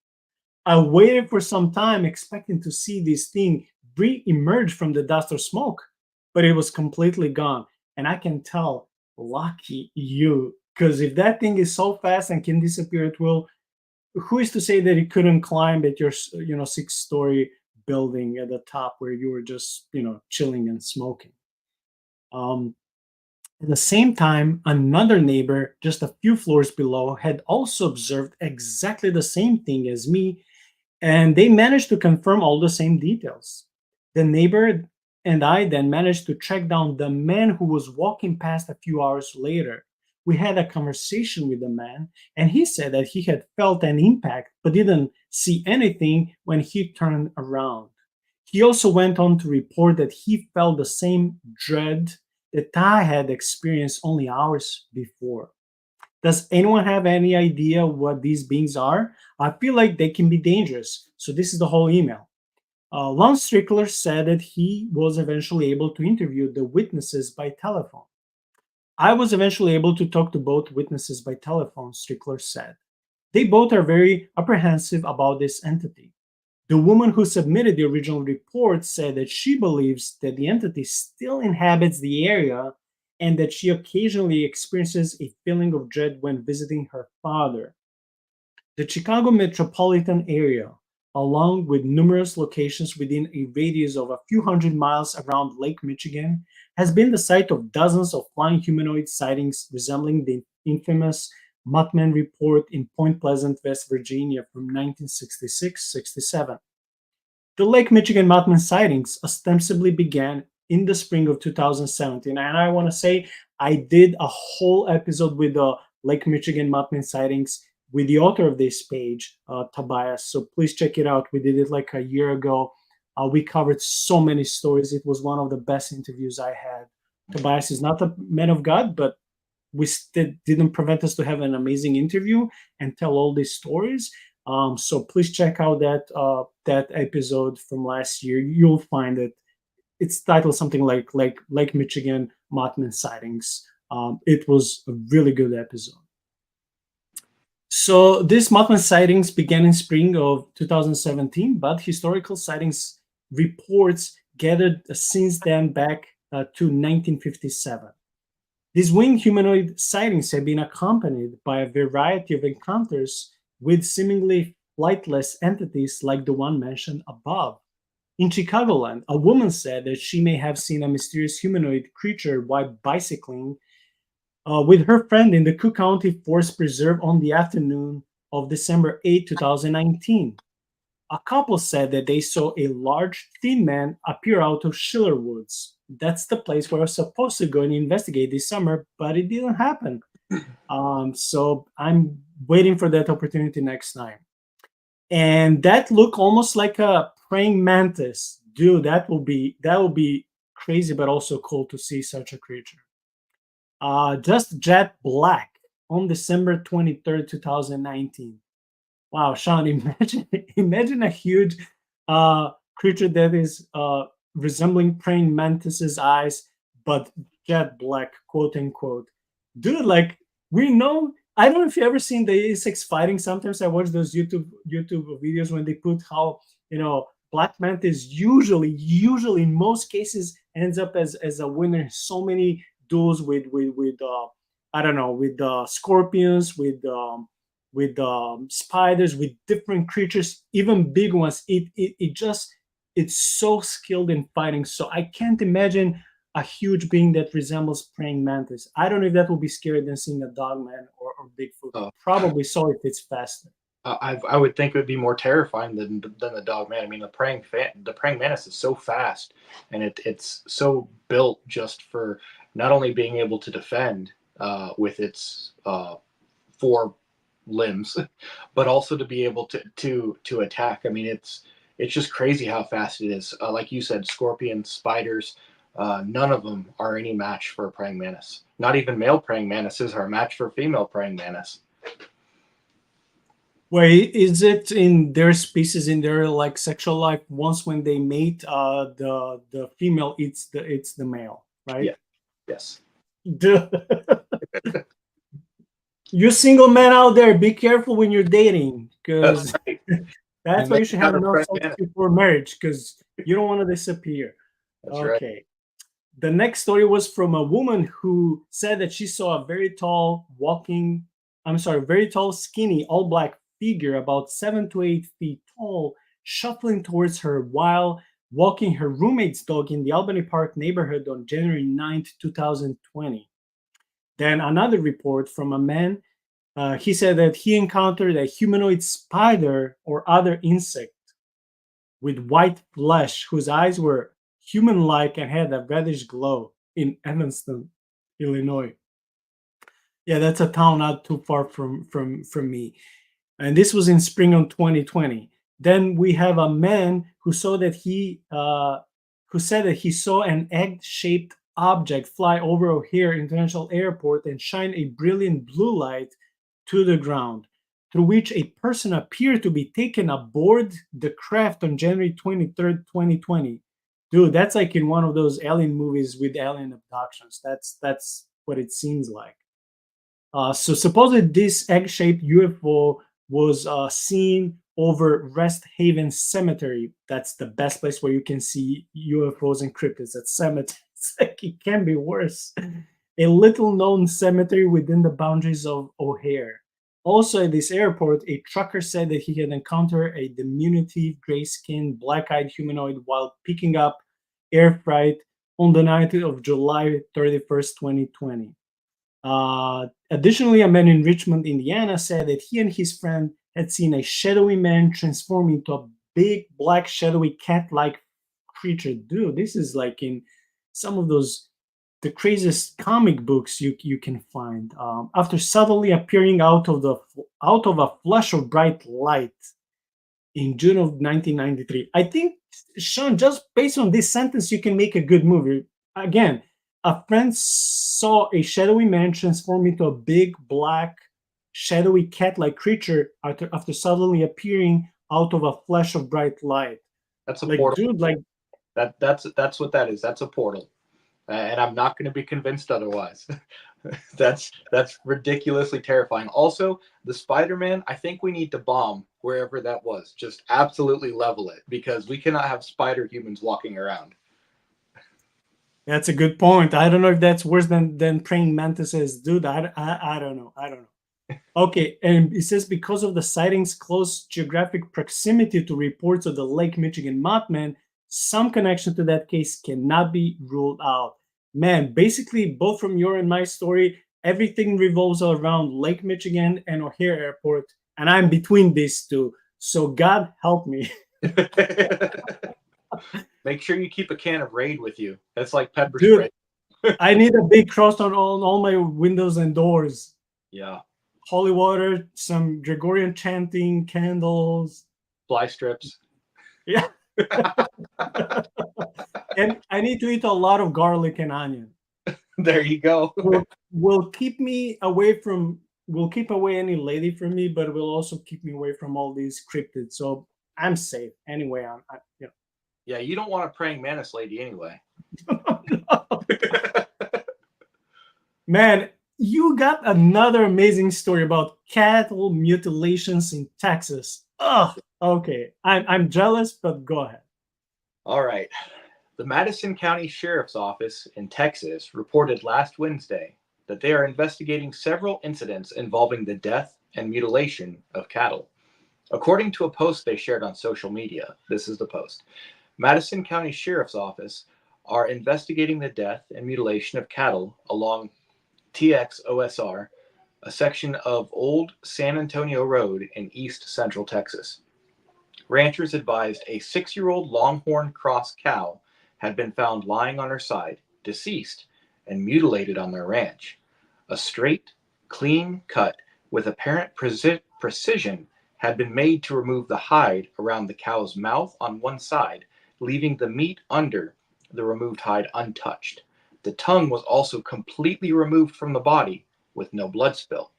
I waited for some time, expecting to see this thing re-emerge from the dust or smoke, but it was completely gone. And I can tell, lucky you, because if that thing is so fast and can disappear at will, who is to say that it couldn't climb at your, 6-story building at the top where you were just, chilling and smoking? Um, at the same time, another neighbor just a few floors below had also observed exactly the same thing as me, and they managed to confirm all the same details. The neighbor and I then managed to track down the man who was walking past a few hours later. We had a conversation with the man, and he said that he had felt an impact but didn't see anything when he turned around. He also went on to report that he felt the same dread that I had experienced only hours before. Does anyone have any idea what these beings are? I feel like they can be dangerous. So this is the whole email. Lance Strickler said that he was eventually able to interview the witnesses by telephone. I was eventually able to talk to both witnesses by telephone, Strickler said. They both are very apprehensive about this entity. The woman who submitted the original report said that she believes that the entity still inhabits the area and that she occasionally experiences a feeling of dread when visiting her father. The Chicago metropolitan area, along with numerous locations within a radius of a few hundred miles around Lake Michigan, has been the site of dozens of flying humanoid sightings resembling the infamous Mothman report in Point Pleasant, West Virginia from 1966-67. The Lake Michigan Mothman sightings ostensibly began in the spring of 2017. And I want to say I did a whole episode with the Lake Michigan Mothman sightings with the author of this page, Tobias. So please check it out. We did it like a year ago. We covered so many stories. It was one of the best interviews I had. Tobias is not a man of God, but we still didn't prevent us to have an amazing interview and tell all these stories. So please check out that episode from last year. You'll find it. It's titled something like Michigan Mothman sightings. It was a really good episode. So these Mothman sightings began in spring of 2017, but historical sightings reports gathered since then back to 1957. These winged humanoid sightings have been accompanied by a variety of encounters with seemingly flightless entities like the one mentioned above. In Chicagoland, a woman said that she may have seen a mysterious humanoid creature while bicycling with her friend in the Cook County Forest Preserve on the afternoon of December 8, 2019. A couple said that they saw a large, thin man appear out of Schiller Woods. That's the place where I was supposed to go and investigate this summer, but it didn't happen. So I'm waiting for that opportunity next time. And that looked almost like a praying mantis. Dude, that will be crazy, but also cool to see such a creature. Just jet black on December 23rd, 2019. Wow, Sean, imagine a huge creature that is resembling praying mantis's eyes, but jet black, quote unquote. Dude, like we know. I don't know if you ever seen the A6 fighting. Sometimes I watch those YouTube videos when they put how black mantis usually in most cases ends up as a winner. So many duels with I don't know, with scorpions, with spiders, with different creatures, even big ones. It's so skilled in fighting. So I can't imagine a huge being that resembles praying mantis. I don't know if that will be scarier than seeing a dogman or Bigfoot. Oh. Probably so if it's faster. I would think it would be more terrifying than the dog man. I mean, the praying mantis is so fast, and it's so built just for not only being able to defend with its four limbs, but also to be able to attack. I mean, it's just crazy how fast it is. Like you said, scorpions, spiders, none of them are any match for a praying mantis. Not even male praying mantises are a match for female praying mantis. Wait, is it in their species, in their like sexual life? Once when they mate, the female eats the male, right? Yeah. Yes. You single men out there, be careful when you're dating, because That's right. that's why you should have enough sex mantis. before marriage, because you don't want to disappear. That's Okay. right. The next story was from a woman who said that she saw a very tall, very tall, skinny, all black figure about 7 to 8 feet tall, shuffling towards her while walking her roommate's dog in the Albany Park neighborhood on January 9th, 2020. Then another report from a man. He said that he encountered a humanoid spider or other insect with white flesh whose eyes were human-like and had a reddish glow in Evanston, Illinois. Yeah, that's a town not too far from me. And this was in spring of 2020. Then we have a man who saw that who said that he saw an egg-shaped object fly over O'Hare International Airport and shine a brilliant blue light to the ground, through which a person appeared to be taken aboard the craft on January 23rd, 2020. Dude, that's like in one of those alien movies with alien abductions. That's what it seems like. So supposedly this egg-shaped UFO was seen over Rest Haven Cemetery. That's the best place where you can see UFOs and cryptids. That cemetery, it's like it can be worse. A little-known cemetery within the boundaries of O'Hare. Also at this airport, a trucker said that he had encountered a diminutive, gray-skinned, black-eyed humanoid while picking up air freight on the night of July 31st, 2020. Additionally, a man in Richmond, Indiana said that he and his friend had seen a shadowy man transform into a big, black, shadowy cat-like creature. Dude, this is like in some of the craziest comic books you can find. After suddenly appearing out of a flash of bright light in June of 1993. I think, Sean, just based on this sentence, you can make a good movie. Again, a friend saw a shadowy man transform into a big, black, shadowy cat-like creature after suddenly appearing out of a flash of bright light. That's a like, portal. dude, like That's what that is. That's a portal, and I'm not going to be convinced otherwise. that's ridiculously terrifying. Also, the Spider-Man, I think we need to bomb wherever that was. Just absolutely level it, because we cannot have spider humans walking around. That's a good point. I don't know if that's worse than praying mantises, dude. I don't know. I don't know. Okay, and it says because of the sightings' close geographic proximity to reports of the Lake Michigan Mothman, some connection to that case cannot be ruled out. Man, basically, both from your and my story, everything revolves around Lake Michigan and O'Hare Airport, and I'm between these two. So God help me. Make sure you keep a can of Raid with you. That's like pepper Dude, spray. I need a big cross on all my windows and doors. Yeah. Holy water, some Gregorian chanting, candles. Fly strips. Yeah. And I need to eat a lot of garlic and onion. There you go. Will keep me away from will keep away any lady from me, but will also keep me away from all these cryptids. So I'm safe anyway. You Yeah, you don't want a praying mantis lady anyway. know. Man, you got another amazing story about cattle mutilations in Texas. Ugh. Okay, I'm jealous, but go ahead. All right. The Madison County Sheriff's Office in Texas reported last Wednesday that they are investigating several incidents involving the death and mutilation of cattle. According to a post they shared on social media, this is the post. Madison County Sheriff's Office are investigating the death and mutilation of cattle along TXOSR, a section of Old San Antonio Road in east central Texas. Ranchers advised a 6-year-old longhorn cross cow had been found lying on her side, deceased, and mutilated on their ranch. A straight, clean cut with apparent precision had been made to remove the hide around the cow's mouth on one side, leaving the meat under the removed hide untouched. The tongue was also completely removed from the body with no blood spill.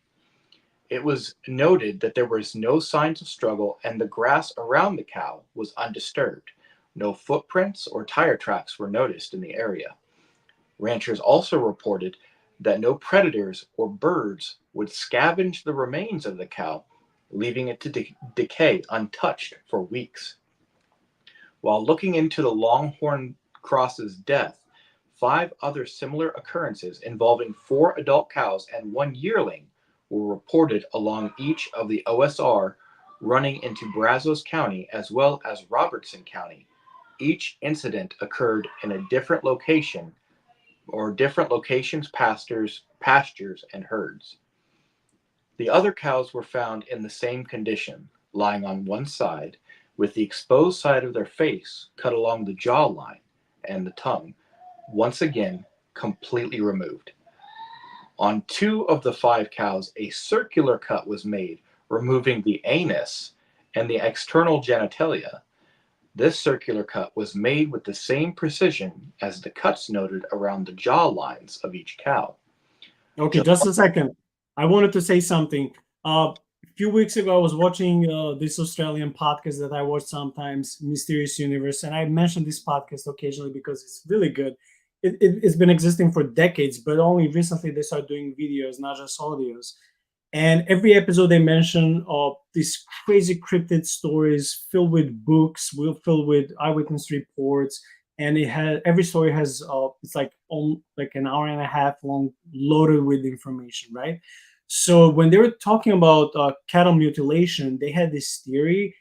It was noted that there was no signs of struggle and the grass around the cow was undisturbed. No footprints or tire tracks were noticed in the area. Ranchers also reported that no predators or birds would scavenge the remains of the cow, leaving it to decay untouched for weeks. While looking into the Longhorn Cross's death, 5 other similar occurrences involving 4 adult cows and 1 yearling were reported along each of the OSR running into Brazos County as well as Robertson County. Each incident occurred in a different location or different locations, pastures, and herds. The other cows were found in the same condition, lying on one side, with the exposed side of their face cut along the jawline and the tongue, once again completely removed. On 2 of the 5 cows, a circular cut was made, removing the anus and the external genitalia. This circular cut was made with the same precision as the cuts noted around the jaw lines of each cow. Okay, just a second. I wanted to say something. A few weeks ago, I was watching this Australian podcast that I watch sometimes, Mysterious Universe, and I mentioned this podcast occasionally because it's really good. It's been existing for decades, but only recently they started doing videos, not just audios. And every episode they mention these crazy cryptid stories filled with books, filled with eyewitness reports, and it has every story has it's like like an hour and a half long, loaded with information, right? So when they were talking about cattle mutilation, they had this theory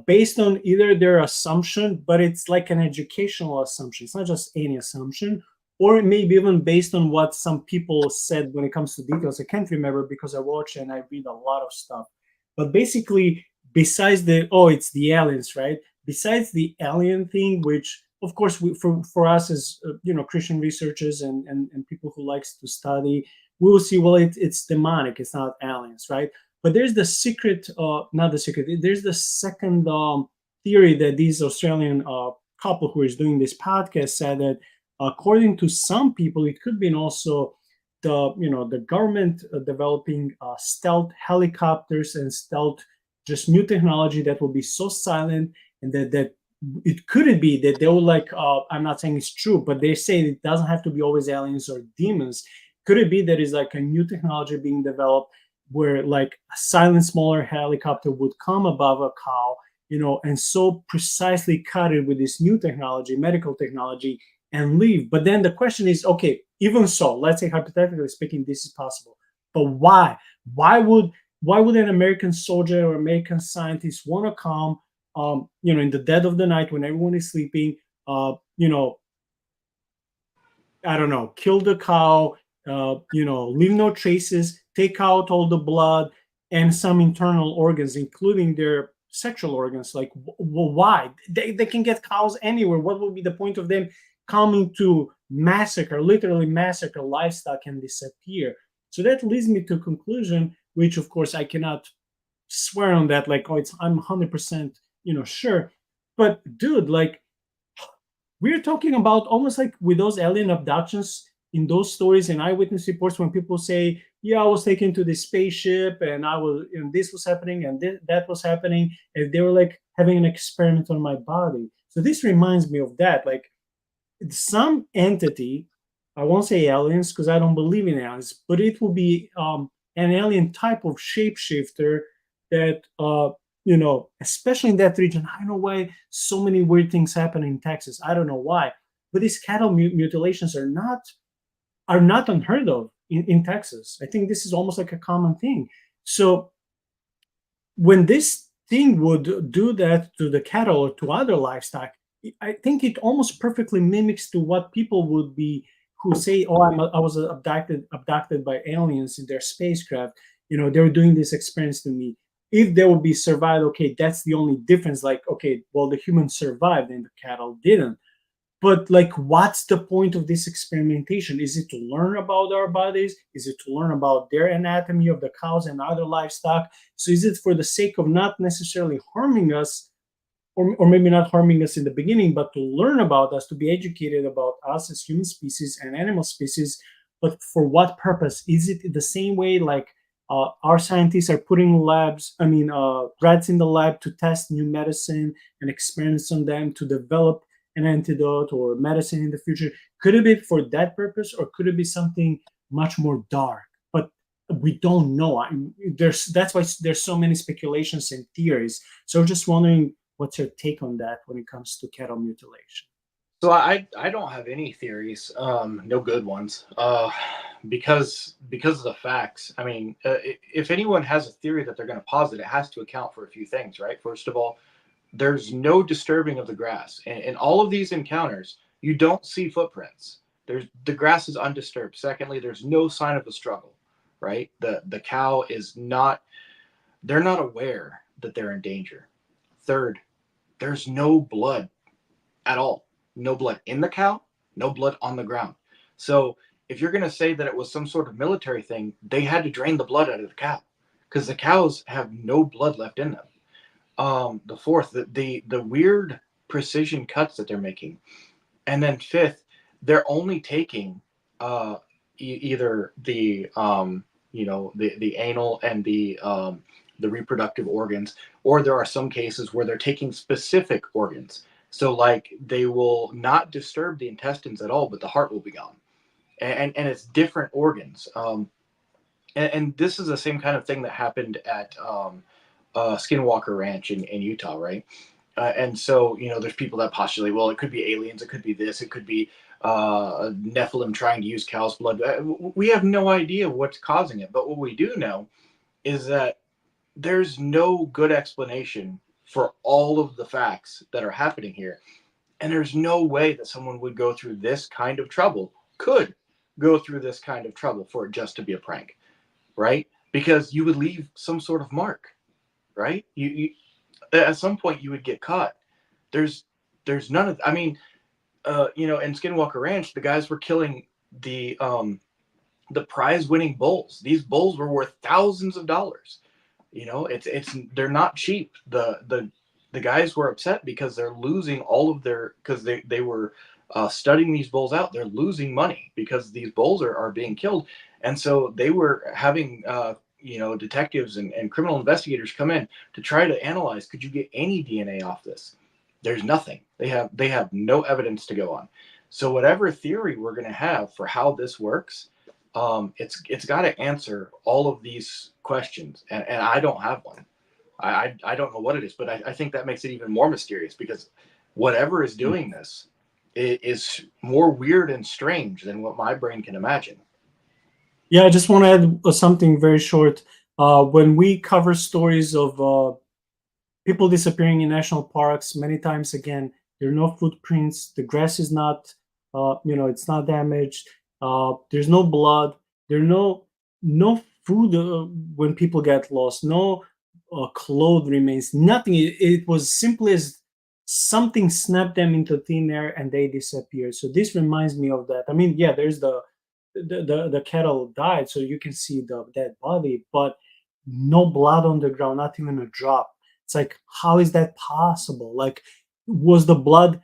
based on either their assumption, but it's like an educational assumption. It's not just any assumption, or it may be even based on what some people said when it comes to details. I can't remember because I watch and I read a lot of stuff. But basically, besides it's the aliens, right? Besides the alien thing, which of course for us as Christian researchers and people who likes to study, we will see, well, it's demonic, it's not aliens, right? But there's the secret, not the secret. There's the second theory that these Australian couple who is doing this podcast said that according to some people, it could be also the government developing stealth helicopters and stealth just new technology that will be so silent, and that it could be that they will like I'm not saying it's true, but they say it doesn't have to be always aliens or demons. Could it be that is like a new technology being developed where like a silent smaller helicopter would come above a cow, and so precisely cut it with this new technology, medical technology, and leave? But then the question is, okay, even so, let's say hypothetically speaking, this is possible. But why? Why would an American soldier or American scientist want to come, in the dead of the night when everyone is sleeping, I don't know, kill the cow, leave no traces, take out all the blood and some internal organs, including their sexual organs? Like, why? They can get cows anywhere. What would be the point of them coming to massacre, literally massacre livestock and disappear? So that leads me to a conclusion, which of course I cannot swear on that, like, I'm 100% sure. But dude, like, we're talking about almost like with those alien abductions in those stories and eyewitness reports when people say, yeah, I was taken to this spaceship and I was, and this was happening and that was happening, and they were like having an experiment on my body. So this reminds me of that. Like some entity, I won't say aliens because I don't believe in aliens, but it will be an alien type of shapeshifter that, especially in that region. I don't know why so many weird things happen in Texas. I don't know why, but these cattle mutilations are not unheard of in Texas. I think this is almost like a common thing. So when this thing would do that to the cattle or to other livestock, I think it almost perfectly mimics to what people would be who say, "Oh, I was abducted by aliens in their spacecraft. They were doing this experience to me." If they would be survived, okay, that's the only difference. Like, okay, well, the humans survived and the cattle didn't. But like, what's the point of this experimentation? Is it to learn about our bodies? Is it to learn about their anatomy of the cows and other livestock? So is it for the sake of not necessarily harming us, or maybe not harming us in the beginning, but to learn about us, to be educated about us as human species and animal species? But for what purpose? Is it the same way like our scientists are putting rats in the lab to test new medicine and experiments on them to develop an antidote or medicine in the future? Could it be for that purpose, or could it be something much more dark? But we don't know. That's why there's so many speculations and theories. So I'm just wondering, what's your take on that when it comes to cattle mutilation? So I don't have any theories, no good ones, because of the facts. I mean, if anyone has a theory that they're going to posit, it has to account for a few things, right? First of all, there's no disturbing of the grass. In all of these encounters, you don't see footprints. The grass is undisturbed. Secondly, there's no sign of a struggle, right? The cow is not, they're not aware that they're in danger. Third, there's no blood at all. No blood in the cow, no blood on the ground. So if you're going to say that it was some sort of military thing, they had to drain the blood out of the cow because the cows have no blood left in them. The fourth, the weird precision cuts that they're making, and then fifth, they're only taking either the anal and the reproductive organs, or there are some cases where they're taking specific organs. So like they will not disturb the intestines at all, but the heart will be gone, and it's different organs. And this is the same kind of thing that happened at Skinwalker Ranch in Utah, right? And so, there's people that postulate, well, it could be aliens, it could be this, it could be Nephilim trying to use cow's blood. We have no idea what's causing it, but what we do know is that there's no good explanation for all of the facts that are happening here. And there's no way that someone would go through this kind of trouble, could go through this kind of trouble for it just to be a prank, right? Because you would leave some sort of mark, right? You at some point you would get caught. There's none of, I mean, in Skinwalker Ranch, the guys were killing the prize winning bulls. These bulls were worth thousands of dollars. It's they're not cheap. The guys were upset because they're losing all of their, because they were studying these bulls out. They're losing money because these bulls are being killed. And so they were having detectives and criminal investigators come in to try to analyze, could you get any DNA off this? There's nothing. They have no evidence to go on. So whatever theory we're going to have for how this works, it's got to answer all of these questions, and I don't have one. I don't know what it is, but I think that makes it even more mysterious, because whatever is doing this is more weird and strange than what my brain can imagine. Yeah, I just want to add something very short. When we cover stories of people disappearing in national parks, many times again, there are no footprints. The grass is not, it's not damaged. There's no blood. There are no food when people get lost. No clothes remains. Nothing. It was simply as something snapped them into thin air and they disappeared. So this reminds me of that. I mean, yeah, there's the cattle died, so you can see the dead body, but no blood on the ground, not even a drop. It's like, how is that possible? Like, was the blood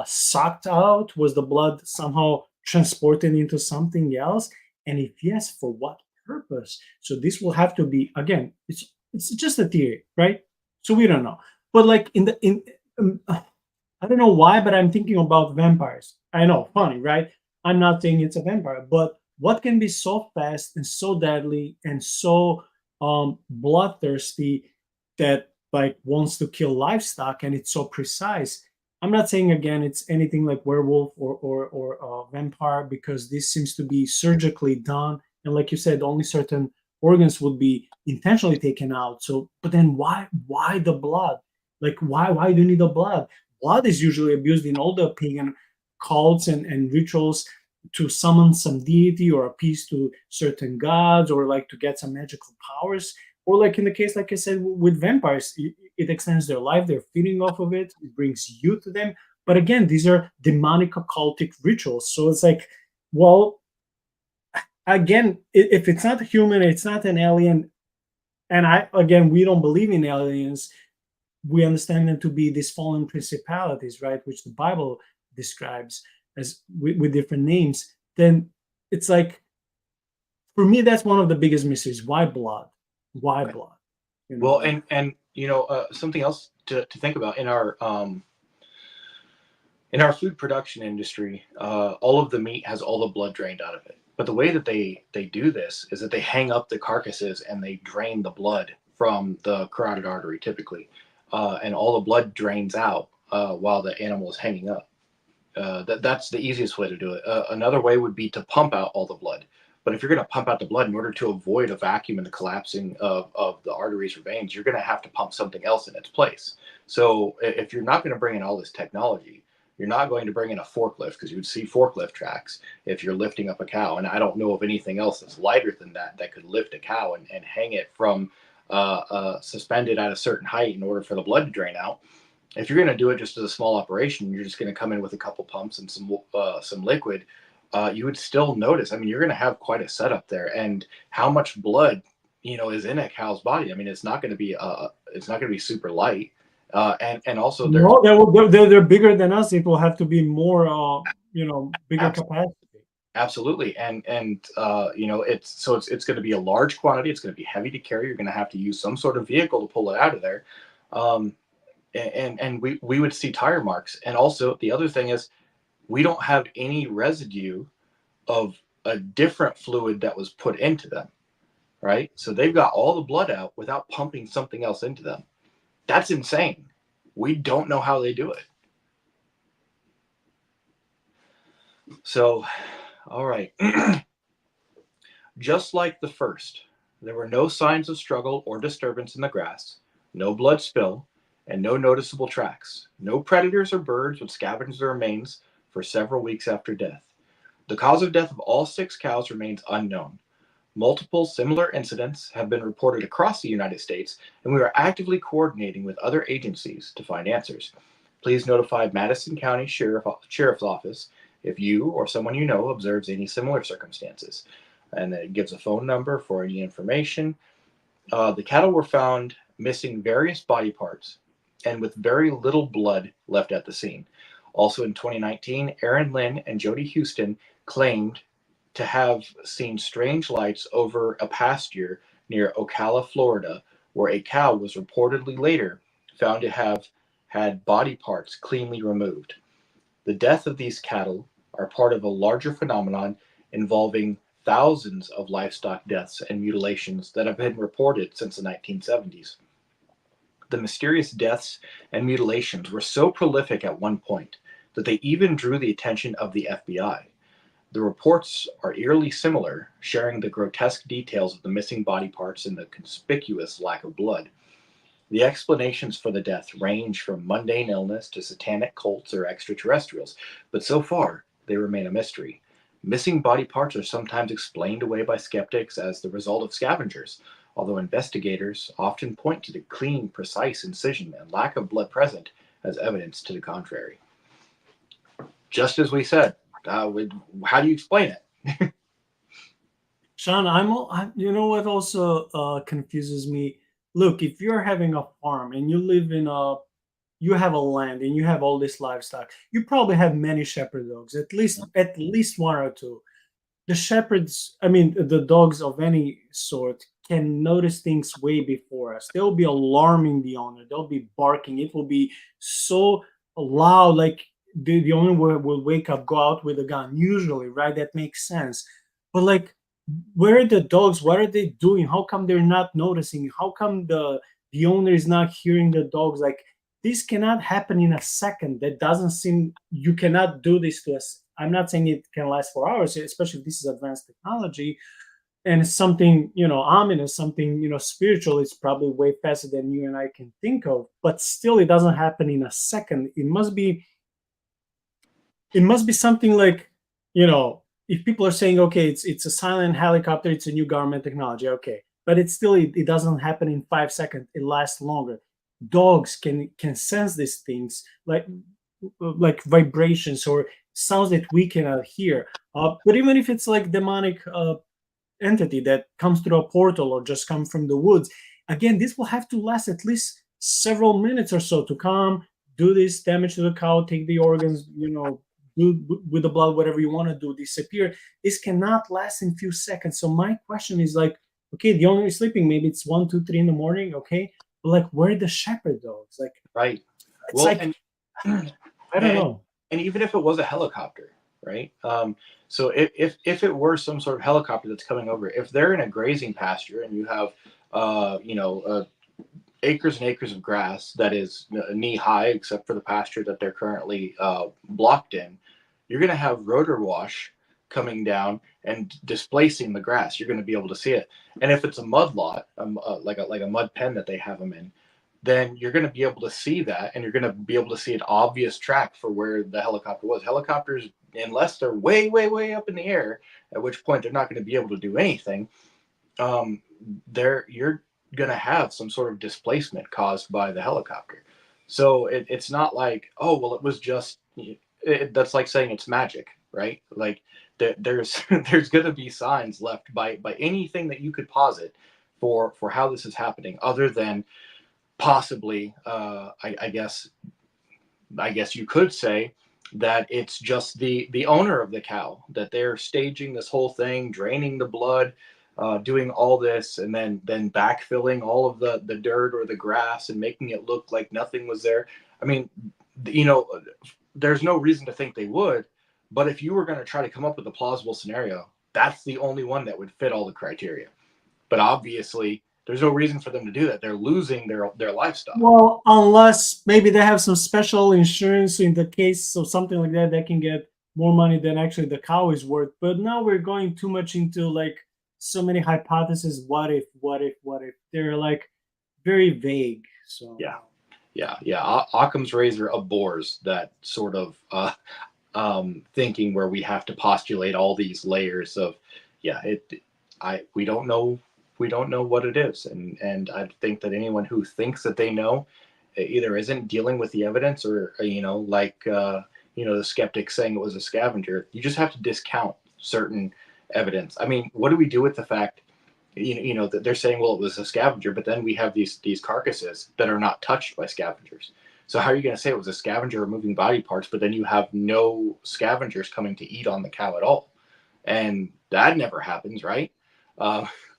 sucked out? Was the blood somehow transported into something else? And if yes, for what purpose? So this will have to be, again, it's just a theory, right? So we don't know. But like um, I don't know why, but I'm thinking about vampires. I know, funny, right? I'm not saying it's a vampire, but what can be so fast and so deadly and so bloodthirsty that like wants to kill livestock, and it's so precise? I'm not saying again it's anything like werewolf or vampire, because this seems to be surgically done, and like you said, only certain organs would be intentionally taken out. So, but then why the blood? Like why do you need the blood? Blood is usually abused in all the pagan cults and rituals to summon some deity or appease to certain gods, or like to get some magical powers, or like in the case, like I said, with vampires, it extends their life, they're feeding off of it, it brings you to them. But again, these are demonic occultic rituals, so it's like, well, again, if it's not human, it's not an alien. And I, again, we don't believe in aliens, we understand them to be these fallen principalities, right, which the Bible describes as with different names. Then it's like, for me, that's one of the biggest mysteries. Why blood? Why Right. blood? You Well, know? and something else to think about in our food production industry, all of the meat has all the blood drained out of it. But the way that they do this is that they hang up the carcasses and they drain the blood from the carotid artery, typically, and all the blood drains out while the animal is hanging up. That's the easiest way to do it. Another way would be to pump out all the blood. But if you're going to pump out the blood in order to avoid a vacuum and the collapsing of the arteries or veins, you're going to have to pump something else in its place. So if you're not going to bring in all this technology, you're not going to bring in a forklift, because you would see forklift tracks if you're lifting up a cow. And I don't know of anything else that's lighter than that could lift a cow and hang it from suspended at a certain height in order for the blood to drain out. If you're going to do it just as a small operation, you're just going to come in with a couple pumps and some liquid. You would still notice. I mean, you're going to have quite a setup there, and how much blood is in a cow's body. I mean, it's not going to be super light, and also there's No, they're bigger than us. It will have to be more, bigger abs- capacity. absolutely, and it's going to be a large quantity. It's going to be heavy to carry. You're going to have to use some sort of vehicle to pull it out of there. Um, and we would see tire marks. And also the other thing is, we don't have any residue of a different fluid that was put into them, right? So they've got all the blood out without pumping something else into them. That's insane. We don't know how they do it. So, all right. Just like the first, there were no signs of struggle or disturbance in the grass, no blood spill, and no noticeable tracks. No predators or birds would scavenge the remains for several weeks after death. The cause of death of all 6 cows remains unknown. Multiple similar incidents have been reported across the United States, and we are actively coordinating with other agencies to find answers. Please notify Madison County Sheriff's Office if you or someone you know observes any similar circumstances. And then it gives a phone number for any information. The cattle were found missing various body parts and with very little blood left at the scene. Also in 2019, Aaron Lynn and Jody Houston claimed to have seen strange lights over a pasture near Ocala, Florida, where a cow was reportedly later found to have had body parts cleanly removed. The death of these cattle are part of a larger phenomenon involving thousands of livestock deaths and mutilations that have been reported since the 1970s. The mysterious deaths and mutilations were so prolific at one point that they even drew the attention of the FBI. The reports are eerily similar, sharing the grotesque details of the missing body parts and the conspicuous lack of blood. The explanations for the death range from mundane illness to satanic cults or extraterrestrials, but so far they remain a mystery. Missing body parts are sometimes explained away by skeptics as the result of scavengers, although investigators often point to the clean, precise incision and lack of blood present as evidence to the contrary. Just as we said, how do you explain it? Sean, you know what also confuses me? Look, if you're having a farm and you live in a you have a land and you have all this livestock, you probably have many shepherd dogs, at least one or two. The shepherds, I mean, the dogs of any sort can notice things way before us. They'll be alarming the owner. They'll be barking. It will be so loud, like the owner will wake up, go out with a gun. Usually, right? That makes sense. But like, where are the dogs? What are they doing? How come they're not noticing? How come the owner is not hearing the dogs? Like, this cannot happen in a second. That doesn't seem, you cannot do this to us. I'm not saying it can last for hours, especially if this is advanced technology and it's something, ominous, something, spiritual. It's probably way faster than you and I can think of, but still it doesn't happen in a second. It must be something like, if people are saying, okay, it's a silent helicopter, it's a new government technology, okay, but it doesn't happen in 5 seconds. It lasts longer. Dogs can sense these things, like vibrations or sounds that we cannot hear. But even if it's like demonic entity that comes through a portal or just come from the woods, again, this will have to last at least several minutes or so to come, do this damage to the cow, take the organs, do with the blood whatever you want to do, disappear. This cannot last in few seconds. So my question is like, okay, the owner is sleeping, maybe it's 1, 2, 3 in the morning, okay, but like, where are the shepherd dogs? Like, Right. it's Well, like, and I don't know. and even if it was a helicopter, right? So if it were some sort of helicopter that's coming over, if they're in a grazing pasture and you have, acres and acres of grass that is knee high, except for the pasture that they're currently blocked in, you're going to have rotor wash coming down and displacing the grass. You're going to be able to see it. And if it's a mud lot, like a mud pen that they have them in, then you're going to be able to see that, and you're going to be able to see an obvious track for where the helicopter was. Helicopters, unless they're way, way, way up in the air, at which point they're not going to be able to do anything, you're going to have some sort of displacement caused by the helicopter. So it's not like, oh, well, it was just, that's like saying it's magic, right? Like there's there's going to be signs left by anything that you could posit for how this is happening, other than possibly, I guess you could say that it's just the owner of the cow, that they're staging this whole thing, draining the blood, doing all this, and then backfilling all of the dirt or the grass and making it look like nothing was there. I mean, you know, there's no reason to think they would, but if you were going to try to come up with a plausible scenario, that's the only one that would fit all the criteria. But obviously, there's no reason for them to do that. They're losing their livestock. Well, unless maybe they have some special insurance in the case of something like that, they can get more money than actually the cow is worth. But now we're going too much into like so many hypotheses. What if? What if? What if? They're like very vague. So Yeah. Occam's razor abhors that sort of thinking where we have to postulate all these layers of, yeah, we don't know what it is, and I think that anyone who thinks that they know either isn't dealing with the evidence, or the skeptic saying it was a scavenger. You just have to discount certain evidence. I mean, what do we do with the fact, that they're saying, well, it was a scavenger, but then we have these carcasses that are not touched by scavengers. So how are you going to say it was a scavenger removing body parts, but then you have no scavengers coming to eat on the cow at all? And that never happens, right?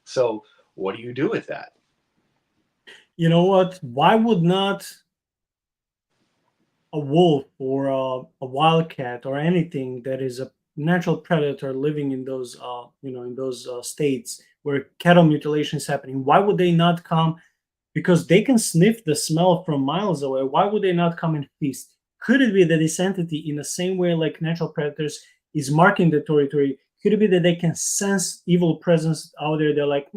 So what do you do with that? you know what? Why would not a wolf or a wildcat or anything that is a natural predator living in those states where cattle mutilation is happening, why would they not come? Because they can sniff the smell from miles away. Why would they not come and feast? Could it be that this entity, in the same way like natural predators, is marking the territory? Could it be that they can sense evil presence out there? They're like,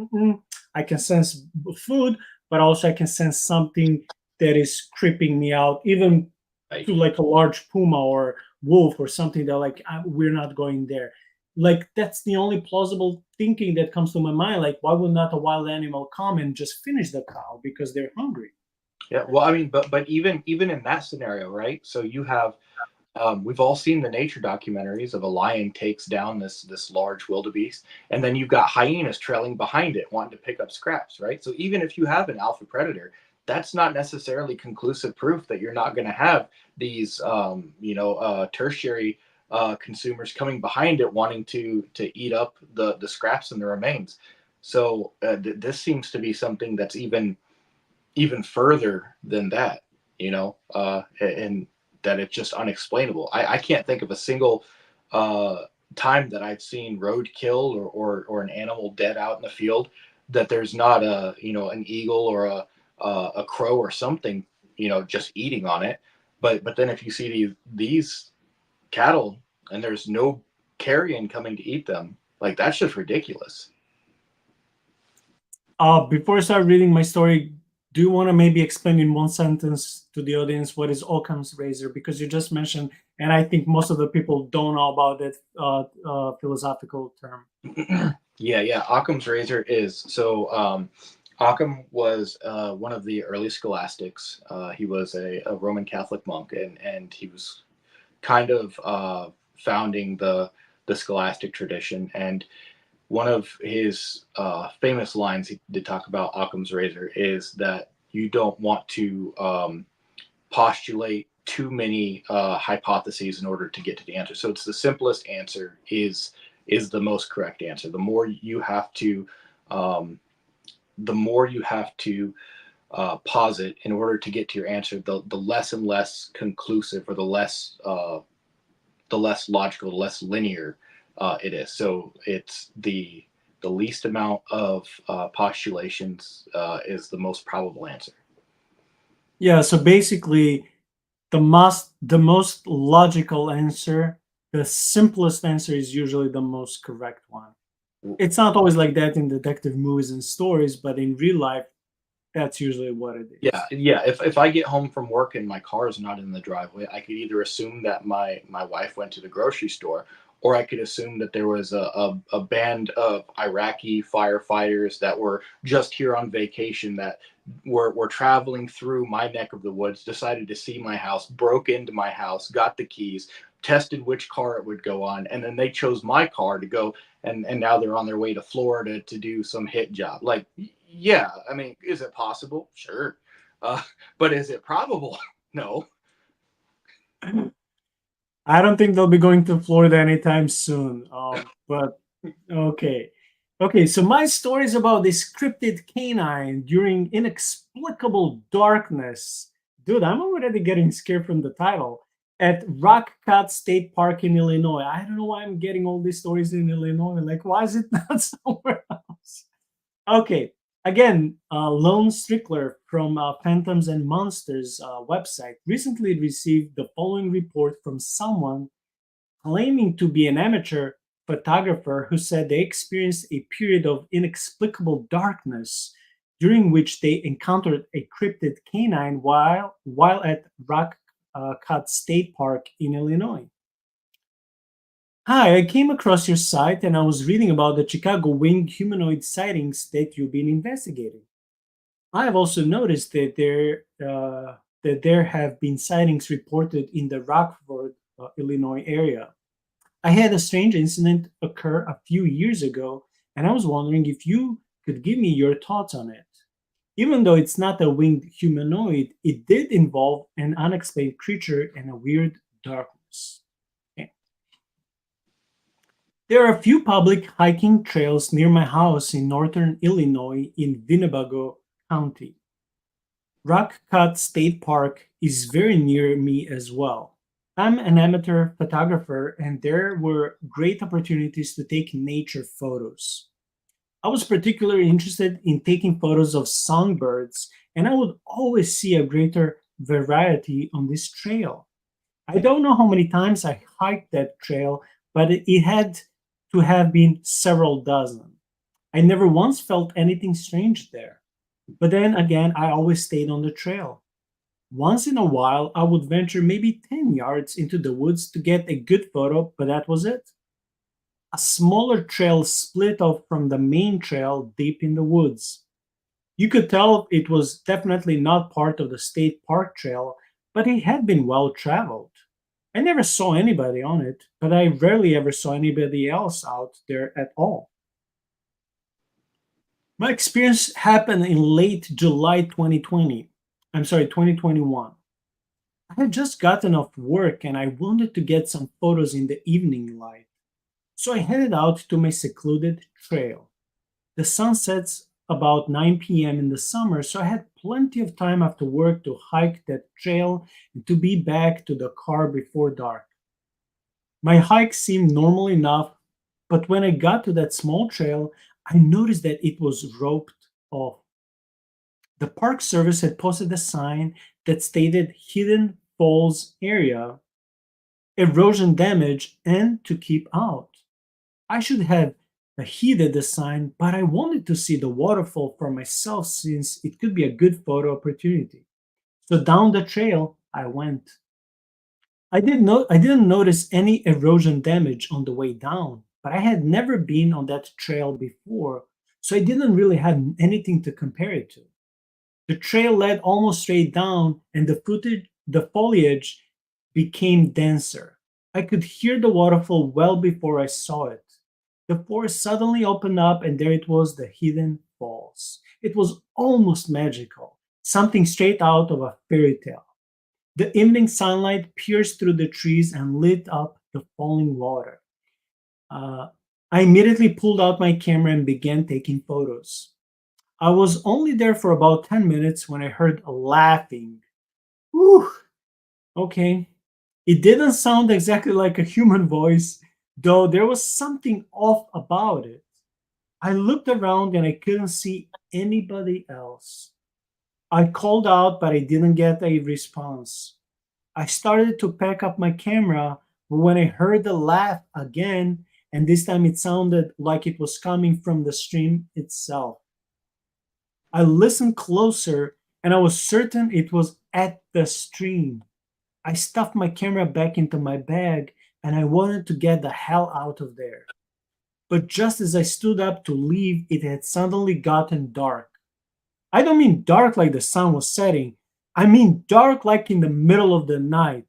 I can sense food, but also I can sense something that is creeping me out, even Right. to like a large puma or wolf or something. They're like, we're not going there. Like, that's the only plausible thinking that comes to my mind. Like, why would not a wild animal come and just finish the cow because they're hungry? Yeah. Well, I mean, but even in that scenario, right? So you have, we've all seen the nature documentaries of a lion takes down this large wildebeest, and then you've got hyenas trailing behind it, wanting to pick up scraps, right? So even if you have an alpha predator, that's not necessarily conclusive proof that you're not going to have these tertiary consumers coming behind it wanting to eat up the scraps and the remains. So this seems to be something that's even further than that, and that it's just unexplainable. I can't think of a single time that I've seen roadkill or an animal dead out in the field that there's not an eagle or a crow or something just eating on it. But then if you see these cattle and there's no carrion coming to eat them, like that's just ridiculous. Before I start reading my story, do you want to maybe explain in one sentence to the audience what is Occam's razor? Because you just mentioned, and I think most of the people don't know about that philosophical term. Yeah. Occam's razor is so. Occam was one of the early scholastics. He was a Roman Catholic monk, and he was kind of founding the scholastic tradition. And one of his famous lines he did talk about Occam's razor is that you don't want to postulate too many hypotheses in order to get to the answer. So it's the simplest answer is the most correct answer. The more you have to posit in order to get to your answer, the less and less conclusive, or the less logical, the less linear it is. So it's the least amount of postulations is the most probable answer. Yeah, so basically the most logical answer, the simplest answer is usually the most correct one. It's not always like that in detective movies and stories, but in real life, that's usually what it is. Yeah. If I get home from work and my car is not in the driveway, I could either assume that my wife went to the grocery store, or I could assume that there was a band of Iraqi firefighters that were just here on vacation, that were traveling through my neck of the woods, decided to see my house, broke into my house, got the keys, tested which car it would go on, and then they chose my car to go, and now they're on their way to Florida to do some hit job. Like, yeah, I mean, is it possible? Sure. But is it probable? No. I don't think they'll be going to Florida anytime soon. But okay. Okay, so my story is about this cryptid canine during inexplicable darkness. Dude, I'm already getting scared from the title. At Rock Cut State Park in Illinois. I don't know why I'm getting all these stories in Illinois. Like, why is it not somewhere else? Okay, again, Lone Strickler from Phantoms and Monsters website recently received the following report from someone claiming to be an amateur photographer who said they experienced a period of inexplicable darkness during which they encountered a cryptid canine while at Rock Cut State Park in Illinois. Hi, I came across your site and I was reading about the Chicago winged humanoid sightings that you've been investigating. I have also noticed that there have been sightings reported in the Rockford, Illinois area. I had a strange incident occur a few years ago, and I was wondering if you could give me your thoughts on it. Even though it's not a winged humanoid, it did involve an unexplained creature and a weird darkness. Okay. There are a few public hiking trails near my house in northern Illinois in Winnebago County. Rock Cut State Park is very near me as well. I'm an amateur photographer, and there were great opportunities to take nature photos. I was particularly interested in taking photos of songbirds, and I would always see a greater variety on this trail. I don't know how many times I hiked that trail, but it had to have been several dozen. I never once felt anything strange there. But then again, I always stayed on the trail. Once in a while, I would venture maybe 10 yards into the woods to get a good photo, but that was it. A smaller trail split off from the main trail deep in the woods. You could tell it was definitely not part of the state park trail, but it had been well traveled. I never saw anybody on it, but I rarely ever saw anybody else out there at all. My experience happened in late July 2020. I'm sorry, 2021. I had just gotten off work and I wanted to get some photos in the evening light. So I headed out to my secluded trail. The sun sets about 9 p.m. in the summer, so I had plenty of time after work to hike that trail and to be back to the car before dark. My hike seemed normal enough, but when I got to that small trail, I noticed that it was roped off. The Park Service had posted a sign that stated Hidden Falls area, erosion damage, and to keep out. I should have heeded the sign, but I wanted to see the waterfall for myself since it could be a good photo opportunity. So down the trail I went. I didn't notice any erosion damage on the way down, but I had never been on that trail before, so I didn't really have anything to compare it to. The trail led almost straight down, and the foliage became denser. I could hear the waterfall well before I saw it. The forest suddenly opened up, and there it was, the hidden falls. It was almost magical, something straight out of a fairy tale. The evening sunlight pierced through the trees and lit up the falling water. Uh, I immediately pulled out my camera and began taking photos. I was only there for about 10 minutes when I heard a laughing. Whew, okay. It didn't sound exactly like a human voice, though there was something off about it. I looked around and I couldn't see anybody else. I called out, but I didn't get a response. I started to pack up my camera, but when I heard the laugh again, and this time it sounded like it was coming from the stream itself. I listened closer and I was certain it was at the stream. I stuffed my camera back into my bag and I wanted to get the hell out of there. But just as I stood up to leave, it had suddenly gotten dark. I don't mean dark like the sun was setting, I mean dark like in the middle of the night.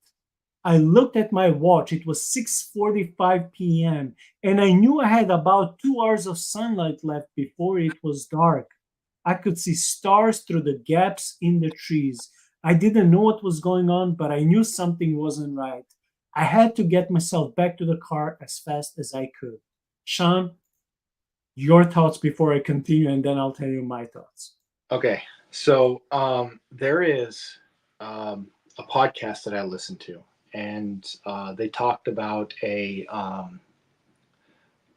I looked at my watch. It was 6:45 p.m. and I knew I had about 2 hours of sunlight left before it was dark. I could see stars through the gaps in the trees. I didn't know what was going on, but I knew something wasn't right. I had to get myself back to the car as fast as I could. Sean, your thoughts before I continue, and then I'll tell you my thoughts. Okay, so there is a podcast that I listened to, and they talked about a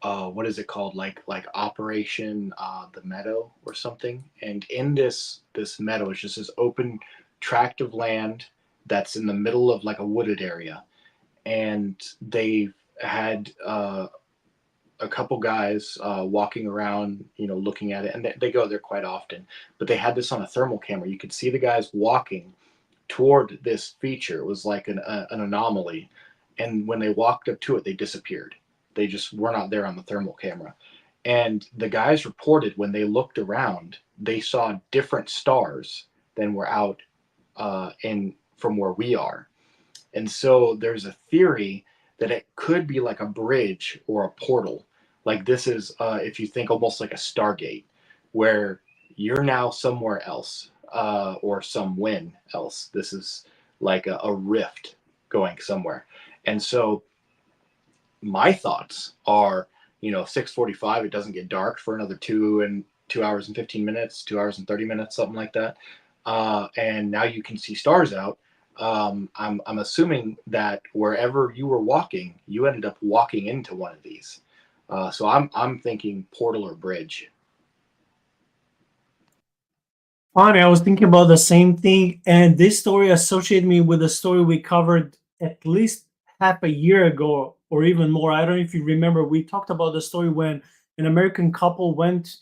what is it called, like Operation the Meadow or something. And in this meadow, it's just this open tract of land that's in the middle of like a wooded area, and they had a couple guys walking around, looking at it, and they go there quite often. But they had this on a thermal camera. You could see the guys walking toward this feature. It was like an anomaly, and when they walked up to it, they disappeared. They just were not there on the thermal camera. And the guys reported when they looked around, they saw different stars than were out in from where we are. And so there's a theory that it could be like a bridge or a portal. Like this is, if you think almost like a Stargate, where you're now somewhere else or somewhen else. This is like a rift going somewhere. And so my thoughts are, 6:45, it doesn't get dark for another 2 hours and 15 minutes, 2 hours and 30 minutes, something like that. And now you can see stars out. I'm assuming that wherever you were walking, you ended up walking into one of these. So I'm thinking portal or bridge. Funny, I was thinking about the same thing, and this story associated me with a story we covered at least half a year ago, or even more. I don't know if you remember. We talked about the story when an American couple went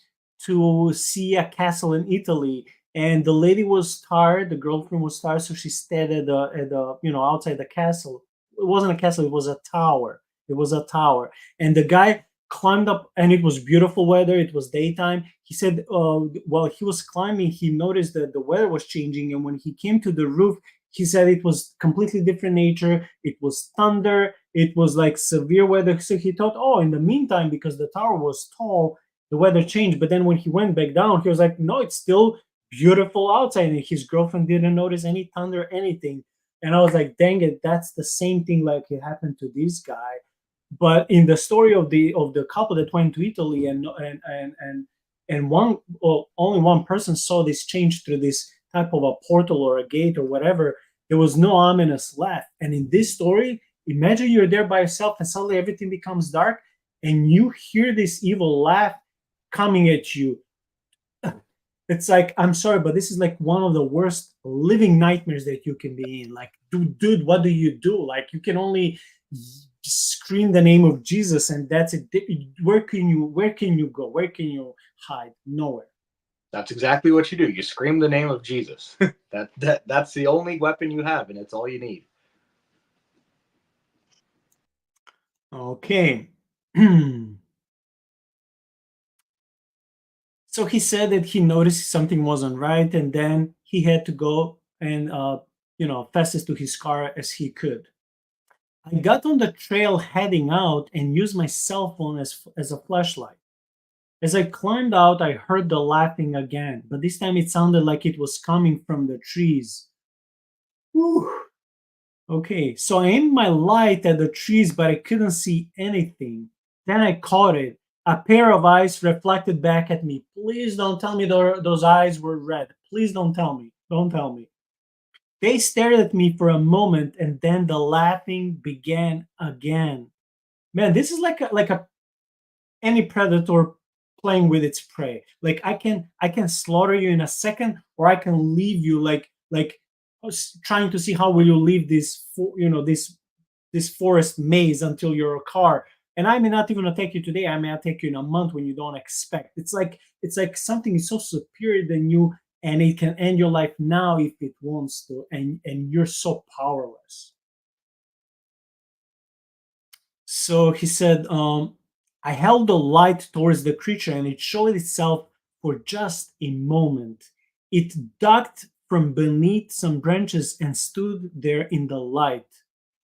to see a castle in Italy, and the lady was tired, the girlfriend was tired, so she stayed at the outside the castle. It wasn't a castle; it was a tower. It was a tower, and the guy climbed up, and it was beautiful weather. It was daytime. He said while he was climbing, he noticed that the weather was changing, and when he came to the roof, he said it was completely different nature. It was thunder. It was like severe weather. So he thought, oh, in the meantime, because the tower was tall, the weather changed. But then when he went back down, he was like, no, it's still beautiful outside, and his girlfriend didn't notice any thunder, anything. And I was like, dang it, that's the same thing like it happened to this guy. But in the story of the couple that went to Italy, and one, well, only one person saw this change through this type of a portal or a gate or whatever. There was no ominous laugh. And in this story, imagine you're there by yourself and suddenly everything becomes dark and you hear this evil laugh coming at you. It's like, I'm sorry, but this is like one of the worst living nightmares that you can be in. Like, dude, what do you do? Like, you can only scream the name of Jesus, and that's it. Where can you go? Where can you hide? Nowhere. That's exactly what you do. You scream the name of Jesus. That's the only weapon you have, and it's all you need. Okay. So he said that he noticed something wasn't right, and then he had to go and fastest to his car as he could. I got on the trail heading out and used my cell phone as a flashlight. As I climbed out, I heard the laughing again, but this time it sounded like it was coming from the trees. Whew. Okay, so I aimed my light at the trees, but I couldn't see anything. Then I caught it. A pair of eyes reflected back at me. Please don't tell me those eyes were red. Please don't tell me. Don't tell me. They stared at me for a moment, and then the laughing began again. Man, this is like a any predator playing with its prey. Like I can slaughter you in a second, or I can leave you like trying to see how will you leave this forest maze until your car. And I may not even attack you today. I may attack you in a month when you don't expect. It's like something is so superior than you, and it can end your life now if it wants to, and you're so powerless. So he said, I held the light towards the creature and it showed itself for just a moment. It ducked from beneath some branches and stood there in the light.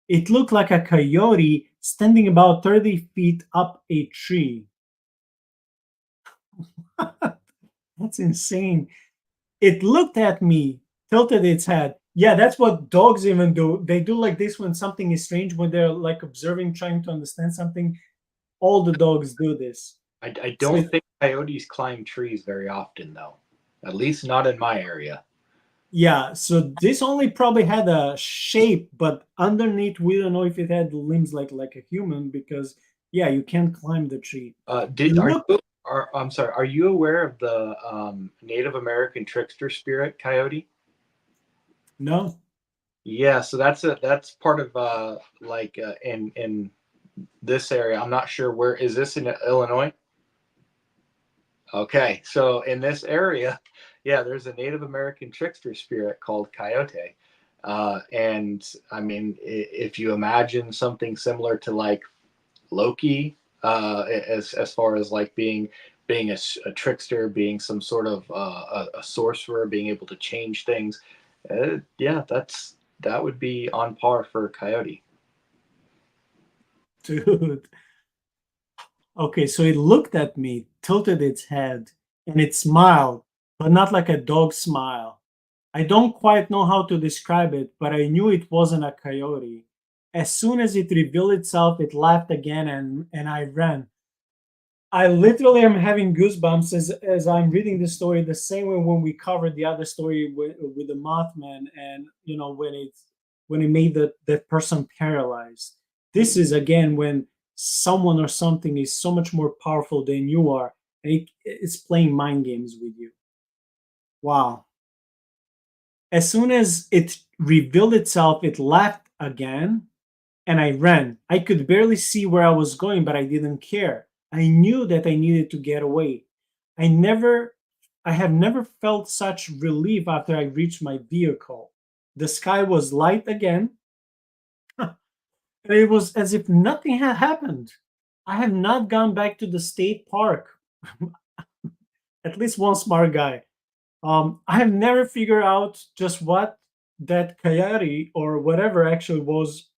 It looked like a coyote standing about 30 feet up a tree. That's insane. It looked at me, tilted its head. Yeah, that's what dogs even do. They do like this when something is strange, when they're like observing, trying to understand something. All the dogs do this. I So don't think coyotes climb trees very often, though. At least not in my area. yeah, so this only probably had a shape, but underneath we don't know if it had limbs like a human because yeah, you can't climb the tree. It Are looked you? I'm sorry. Are you aware of the Native American trickster spirit coyote? no. Yeah, so that's part of in this area. I'm not sure where is this in Illinois. Okay, so in this area, yeah, there's a Native American trickster spirit called Coyote. And I mean, if you imagine something similar to like Loki, as far as like being a trickster, being some sort of a sorcerer, being able to change things, yeah, that would be on par for Coyote. Dude. Okay, so it looked at me, tilted its head, and it smiled, but not like a dog smile. I don't quite know how to describe it, but I knew it wasn't a coyote. As soon as it revealed itself, it laughed again and I ran. I literally am having goosebumps as I'm reading this story, the same way when we covered the other story with the Mothman, and when it made that person paralyzed. This is again when someone or something is so much more powerful than you are, and it's playing mind games with you. Wow. As soon as it revealed itself, it laughed again and I ran. I could barely see where I was going, but I didn't care. I knew that I needed to get away. I never I have never felt such relief after I reached my vehicle. The sky was light again, and it was as if nothing had happened. I have not gone back to the state park. At least one smart guy. I have never figured out just what that coyote or whatever actually was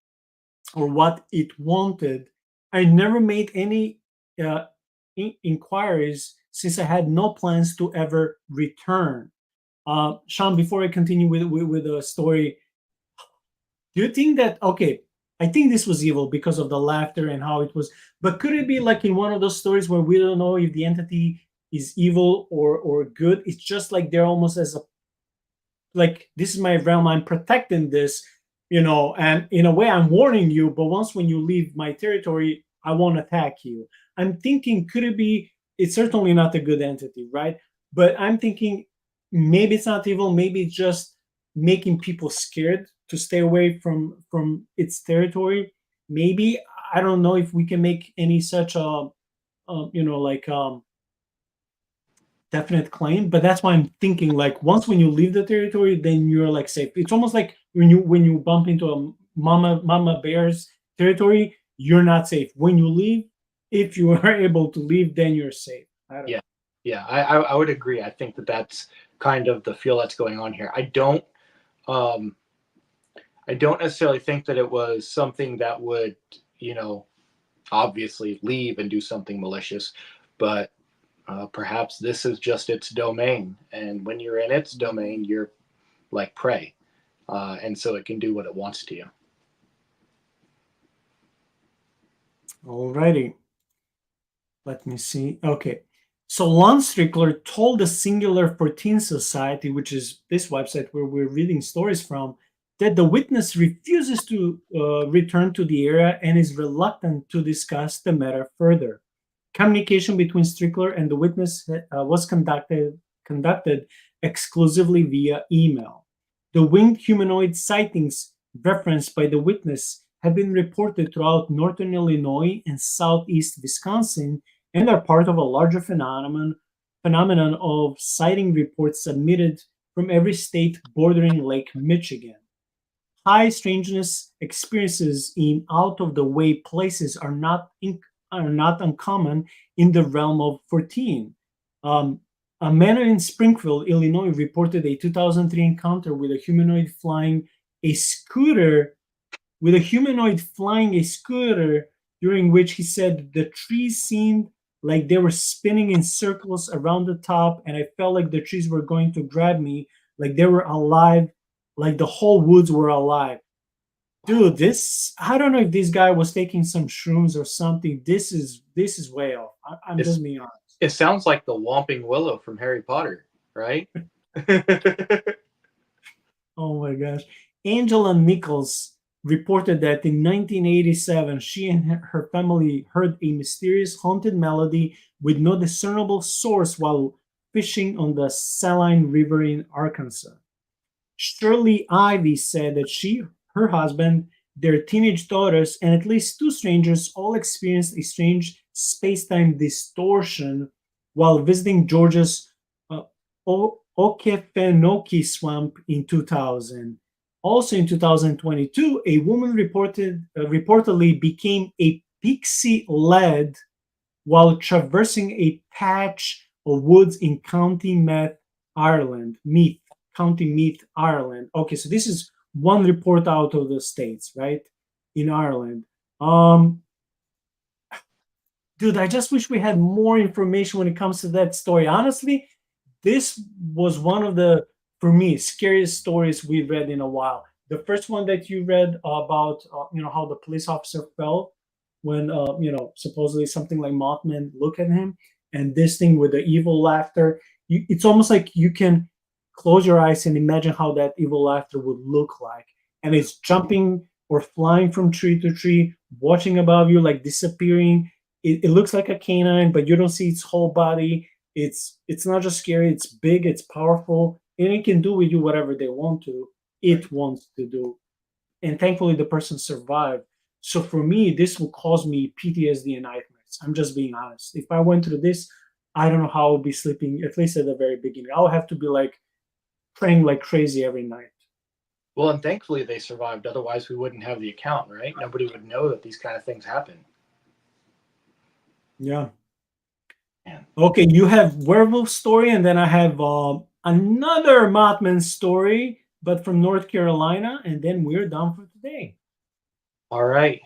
or what it wanted. I never made any uh, inquiries since I had no plans to ever return. Sean, before I continue with the story, do you think that okay? I think this was evil because of the laughter and how it was. But could it be like in one of those stories where we don't know if the entity is evil or good? It's just like they're almost as a like this is my realm. I'm protecting this, and in a way I'm warning you. But once when you leave my territory, I won't attack you. I'm thinking, could it be? It's certainly not a good entity, right? But I'm thinking maybe it's not evil. Maybe it's just making people scared to stay away from its territory. Maybe I don't know if we can make any such like definite claim, but that's why I'm thinking like once when you leave the territory, then you're like safe. It's almost like when you bump into a mama bear's territory, you're not safe. When you leave, if you are able to leave, then you're safe. I don't Yeah, know. yeah, I would agree. I think that that's kind of the feel that's going on here. Um, I don't necessarily think that it was something that would, you know, obviously leave and do something malicious, but perhaps this is just its domain, and when you're in its domain, you're like prey, and so it can do what it wants to you. Alrighty. Let me see. Okay. So Lon Strickler told the Singular Fortean Society, which is this website where we're reading stories from, that the witness refuses to return to the area and is reluctant to discuss the matter further. Communication between Strickler and the witness was conducted exclusively via email. The winged humanoid sightings referenced by the witness have been reported throughout northern Illinois and southeast Wisconsin and are part of a larger phenomenon of sighting reports submitted from every state bordering Lake Michigan. High strangeness experiences in out of the way places are not uncommon in the realm of 14. Um, a man in Springfield, Illinois, reported a 2003 encounter with a humanoid flying a scooter during which he said the trees seemed like they were spinning in circles around the top, and I felt like the trees were going to grab me, like they were alive, like the whole woods were alive. Dude, this I don't know if this guy was taking some shrooms or something. This is way off. I'm It's, just being honest. it sounds like the Whomping Willow from Harry Potter, right? Oh my gosh. Angela Nichols reported that in 1987, she and her family heard a mysterious haunted melody with no discernible source while fishing on the Saline River in Arkansas. Shirley Ivy said that she, her husband, their teenage daughters, and at least two strangers all experienced a strange space-time distortion while visiting Georgia's uh, Okefenokee swamp in 2000. Also in 2022, a woman reportedly became a pixie led while traversing a patch of woods in County Meath, Ireland. Okay, so this is one report out of the states, right? In Ireland. Um, Dude, I just wish we had more information when it comes to that story. Honestly, this was one of the, for me, scariest stories we've read in a while. The first one that you read about, how the police officer felt when, supposedly something like Mothman look at him, and this thing with the evil laughter. It's almost like you can close your eyes and imagine how that evil laughter would look like, and it's jumping or flying from tree to tree, watching above you, like disappearing. It looks like a canine, but you don't see its whole body. It's not just scary, it's big, it's powerful, and it can do with you whatever they want to. Right. It wants to do. And thankfully the person survived. So for me, this will cause me PTSD and nightmares. I'm just being honest. If I went through this, I don't know how I would be sleeping, at least at the very beginning. I would have to be like praying like crazy every night. Well, and thankfully they survived. Otherwise, we wouldn't have the account, right? Nobody would know that these kind of things happen. Yeah. Man. Okay, you have werewolf story, and then I have another Mothman story, but from North Carolina, and then we're done for today. All right.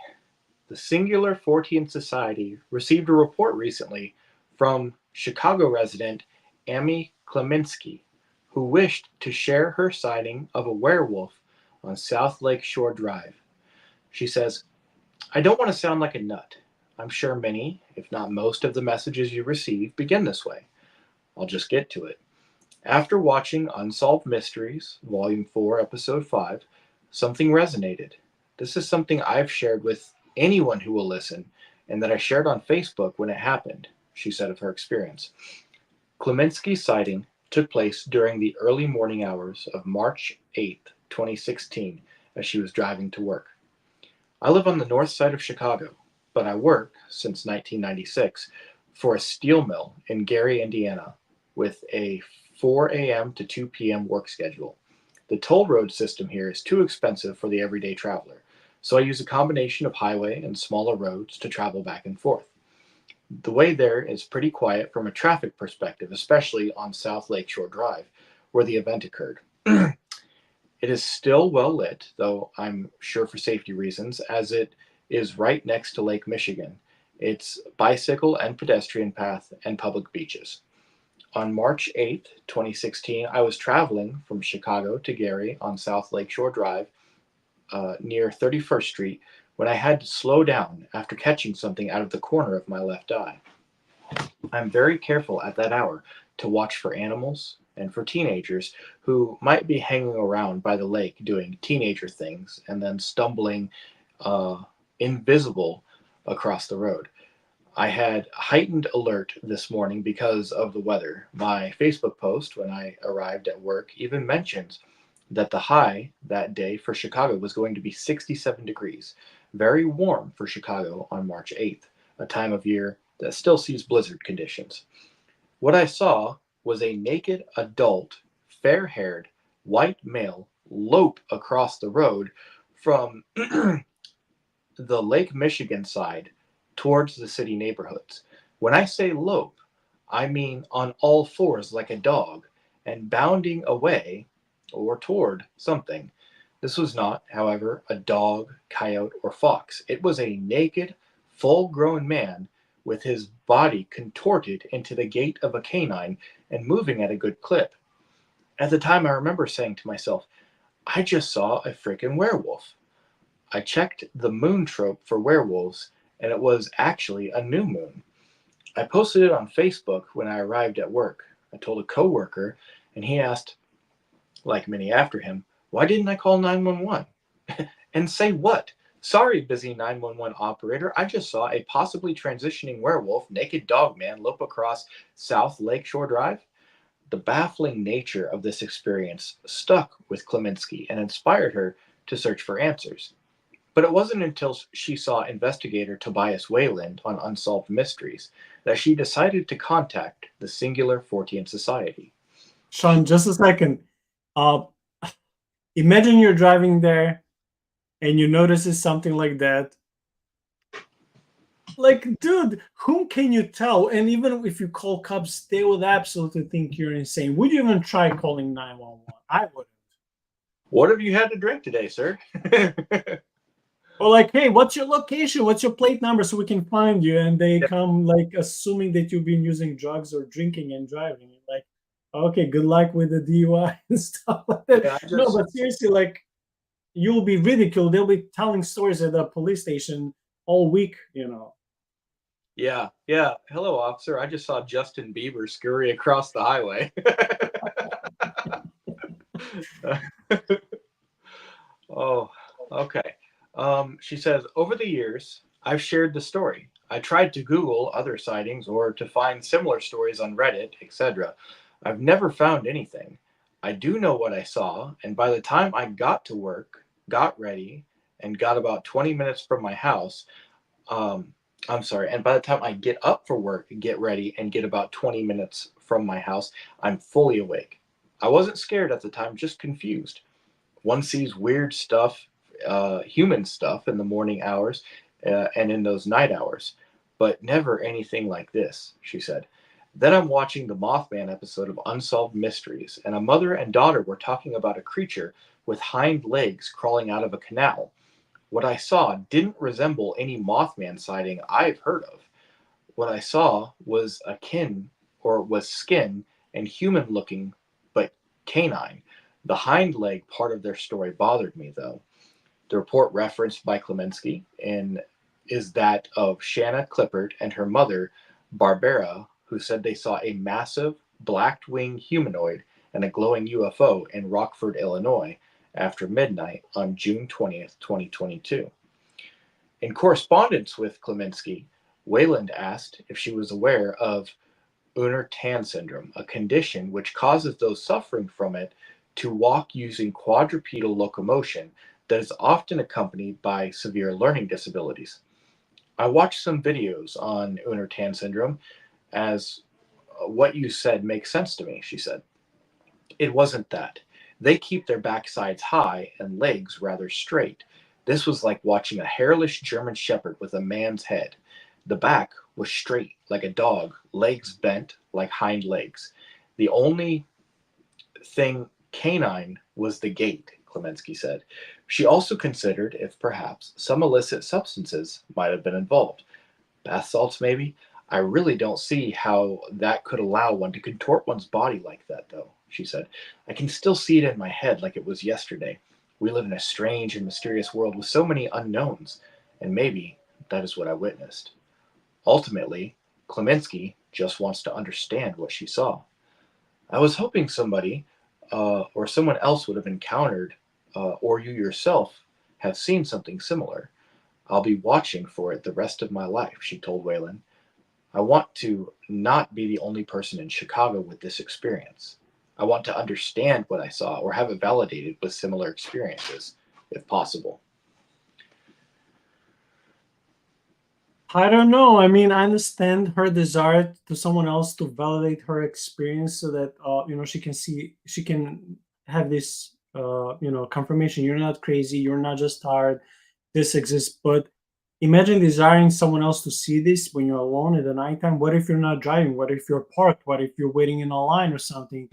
The Singular Fortean Society received a report recently from Chicago resident Amy Kleminski, who wished to share her sighting of a werewolf on South Lake Shore Drive. She says, I don't want to sound like a nut. I'm sure many, if not most, of the messages you receive begin this way. I'll just get to it. After watching Unsolved Mysteries, Volume 4, Episode 5, something resonated. This is something I've shared with anyone who will listen, and that I shared on Facebook when it happened, she said of her experience. Kleminski's sighting took place during the early morning hours of March 8th, 2016, as she was driving to work. I live on the north side of Chicago, but I work, since 1996, for a steel mill in Gary, Indiana, with a 4 a.m. to 2 p.m. work schedule. The toll road system here is too expensive for the everyday traveler, so I use a combination of highway and smaller roads to travel back and forth. The way there is pretty quiet from a traffic perspective, especially on South Lakeshore Drive, where the event occurred. It is still well lit, though I'm sure for safety reasons, as it is right next to Lake Michigan. It's bicycle and pedestrian path and public beaches. On March 8th, 2016, I was traveling from Chicago to Gary on South Lakeshore Drive near 31st Street when I had to slow down after catching something out of the corner of my left eye. I'm very careful at that hour to watch for animals and for teenagers who might be hanging around by the lake doing teenager things and then stumbling invisible across the road. I had heightened alert this morning because of the weather. My Facebook post when I arrived at work even mentions that the high that day for Chicago was going to be 67 degrees, very warm for Chicago on March 8th, a time of year that still sees blizzard conditions. What I saw was a naked adult, fair-haired, white male lope across the road from the Lake Michigan side towards the city neighborhoods. When I say lope, I mean on all fours like a dog and bounding away or toward something. This was not, however, a dog, coyote, or fox. It was a naked, full-grown man with his body contorted into the gait of a canine and moving at a good clip. At the time, I remember saying to myself, I just saw a freaking werewolf. I checked the moon trope for werewolves, and it was actually a new moon. I posted it on Facebook when I arrived at work. I told a coworker, and he asked, like many after him, why didn't I call 911? And say what? Sorry, busy 911 operator. I just saw a possibly transitioning werewolf, naked dog man, lope across South Lakeshore Drive. The baffling nature of this experience stuck with Kleminski and inspired her to search for answers. But it wasn't until she saw investigator Tobias Wayland on Unsolved Mysteries that she decided to contact the Singular Fortean Society. Sean, just a second. Uh, Imagine you're driving there and you notice something like that. Like, dude, whom can you tell? And even if you call cops, they would absolutely think you're insane. Would you even try calling 911? I wouldn't. What have you had to drink today, sir? Or like, hey, what's your location? What's your plate number so we can find you? And they Yeah. come like assuming that you've been using drugs or drinking and driving. Like, okay, good luck with the DUI and stuff like that. Yeah, No, but seriously, like, you'll be ridiculed. They'll be telling stories at the police station all week, you know. Yeah. Hello, officer. I just saw Justin Bieber scurry across the highway. Oh, okay. She says, over the years, I've shared the story. I tried to Google other sightings or to find similar stories on Reddit, etc. I've never found anything. I do know what I saw, and by the time I got to work, got ready, and got about 20 minutes from my house, um, I'm sorry, and by the time I get up for work, get ready, and get about 20 minutes from my house, I'm fully awake. I wasn't scared at the time, just confused. One sees weird stuff, human stuff in the morning hours and in those night hours, but never anything like this, she said. Then I'm watching the Mothman episode of Unsolved Mysteries, and a mother and daughter were talking about a creature with hind legs crawling out of a canal. What I saw didn't resemble any Mothman sighting I've heard of. What I saw was was skin and human looking, but Canine. The hind leg part of their story bothered me, though. The report referenced by Klemensky is that of Shanna Clippard and her mother, Barbara, who said they saw a massive black-winged humanoid and a glowing UFO in Rockford, Illinois, after midnight on June 20th, 2022. In correspondence with Klemensky, Wayland asked if she was aware of Unner-Tan syndrome, a condition which causes those suffering from it to walk using quadrupedal locomotion that is often accompanied by severe learning disabilities. I watched some videos on Unner-Tan syndrome as what you said makes sense to me, she said. It wasn't that. They keep their backsides high and legs rather straight. This was like watching a hairless German shepherd with a man's head. The back was straight like a dog, legs bent like hind legs. The only thing canine was the gait, Klemensky said. She also considered if perhaps some illicit substances might have been involved. Bath salts, maybe? I really don't see how that could allow one to contort one's body like that, though, she said. I can still see it in my head like it was yesterday. We live in a strange and mysterious world with so many unknowns, and maybe that is what I witnessed. Ultimately, Klemensky just wants to understand what she saw. I was hoping somebody or someone else would have encountered, or you yourself have seen something similar. I'll be watching for it the rest of my life, she told Wayland. I want to not be the only person in Chicago with this experience. I want to understand what I saw or have it validated with similar experiences, if possible. I don't know. I mean, I understand her desire to someone else to validate her experience so that she can see, she can have this confirmation. You're not crazy. You're not just tired. This exists. But imagine desiring someone else to see this when you're alone at the nighttime. What if you're not driving? What if you're parked? What if you're waiting in a line or something?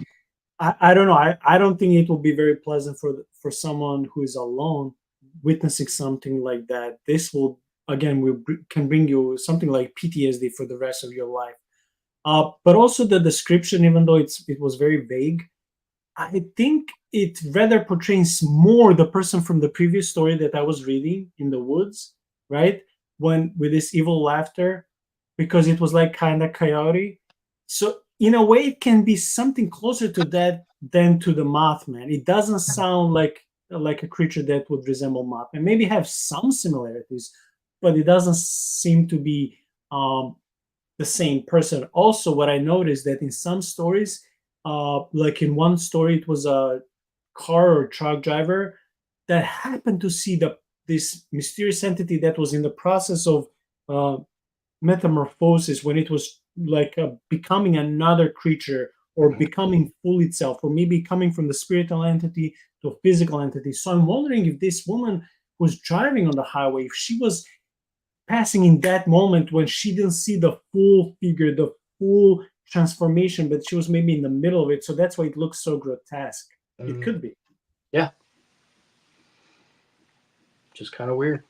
I don't know. I don't think it will be very pleasant for someone who is alone witnessing something like that. This will again can bring you something like PTSD for the rest of your life. But also the description, even though it was very vague, I think it rather portrays more the person from the previous story that I was reading in the woods, right? When with this evil laughter, because it was like kind of coyote. So in a way, it can be something closer to that than to the Mothman. It doesn't sound like a creature that would resemble Mothman. Maybe have some similarities, but it doesn't seem to be the same person. Also, what I noticed that in some stories, like in one story, it was a car or truck driver that happened to see this mysterious entity that was in the process of uh, metamorphosis when it was like becoming another creature or becoming full itself, or maybe coming from the spiritual entity to a physical entity. So I'm wondering if this woman was driving on the highway, if she was passing in that moment when she didn't see the full figure, the full transformation, but she was maybe in the middle of it. So that's why it looks so grotesque. It could be. Yeah. Just kind of weird.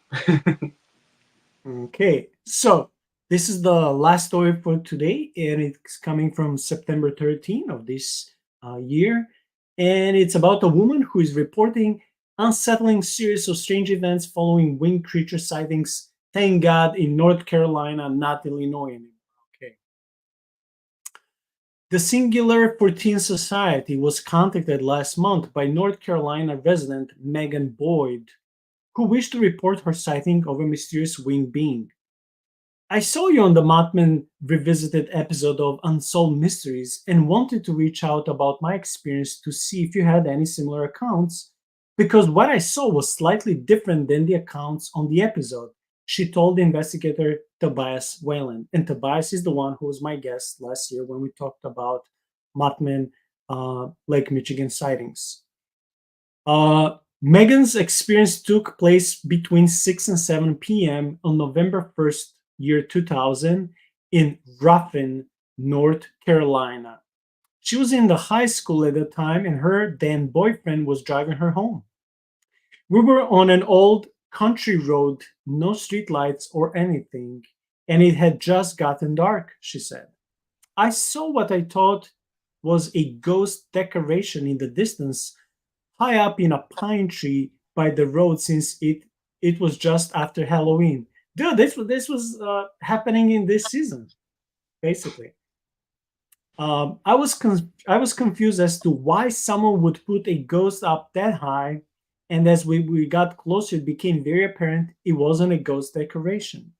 Okay. So this is the last story for today, and it's coming from September 13 of this year. And it's about a woman who is reporting unsettling series of strange events following winged creature sightings. Thank God in North Carolina, not Illinois anymore. Okay. The Singular Fortean Society was contacted last month by North Carolina resident Megan Boyd, who wished to report her sighting of a mysterious winged being. I saw you on the Mothman Revisited episode of Unsolved Mysteries and wanted to reach out about my experience to see if you had any similar accounts, because what I saw was slightly different than the accounts on the episode, she told the investigator Tobias Wayland. And Tobias is the one who was my guest last year when we talked about Mothman Lake Michigan sightings. Megan's experience took place between 6 and 7 p.m. on November 1st, year 2000, in Ruffin, North Carolina. She was in the high school at the time, and her then boyfriend was driving her home. We were on an old country road, no streetlights or anything, and it had just gotten dark, she said. I saw what I thought was a ghost decoration in the distance, high up in a pine tree by the road, since it was just after Halloween. Dude, this was happening in this season, basically. I was confused as to why someone would put a ghost up that high, and as we got closer, it became very apparent it wasn't a ghost decoration.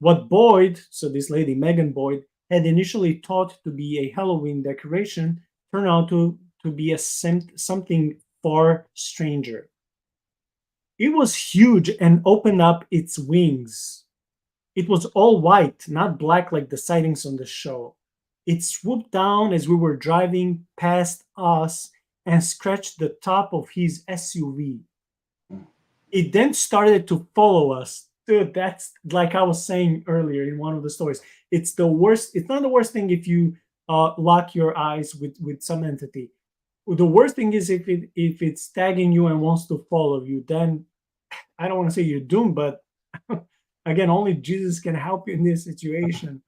What Boyd, so this lady Megan Boyd, had initially thought to be a Halloween decoration turned out to be something far stranger. It was huge and opened up its wings. It was all white, not black like the sightings on the show. It swooped down as we were driving past us and scratched the top of his SUV. It then started to follow us. Dude, that's like I was saying earlier in one of the stories. It's the worst. It's not the worst thing if you lock your eyes with some entity. The worst thing is if it's tagging you and wants to follow you. Then I don't want to say you're doomed, but again, only Jesus can help you in this situation.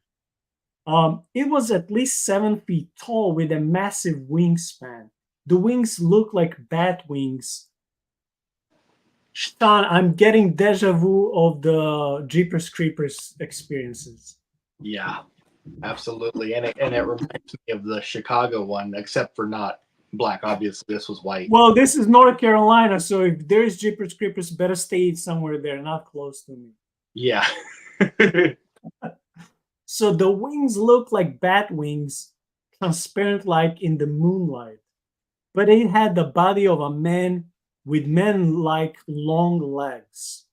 It was at least 7 feet tall with a massive wingspan. The wings looked like bat wings. Sean, I'm getting deja vu of the Jeepers Creepers experiences. Yeah, absolutely. And it reminds me of the Chicago one, except for not black. Obviously, this was white. Well, this is North Carolina, so if there is Jeepers Creepers, better stay somewhere there, not close to me. Yeah. So the wings looked like bat wings, transparent like in the moonlight, but it had the body of a man with man-like long legs.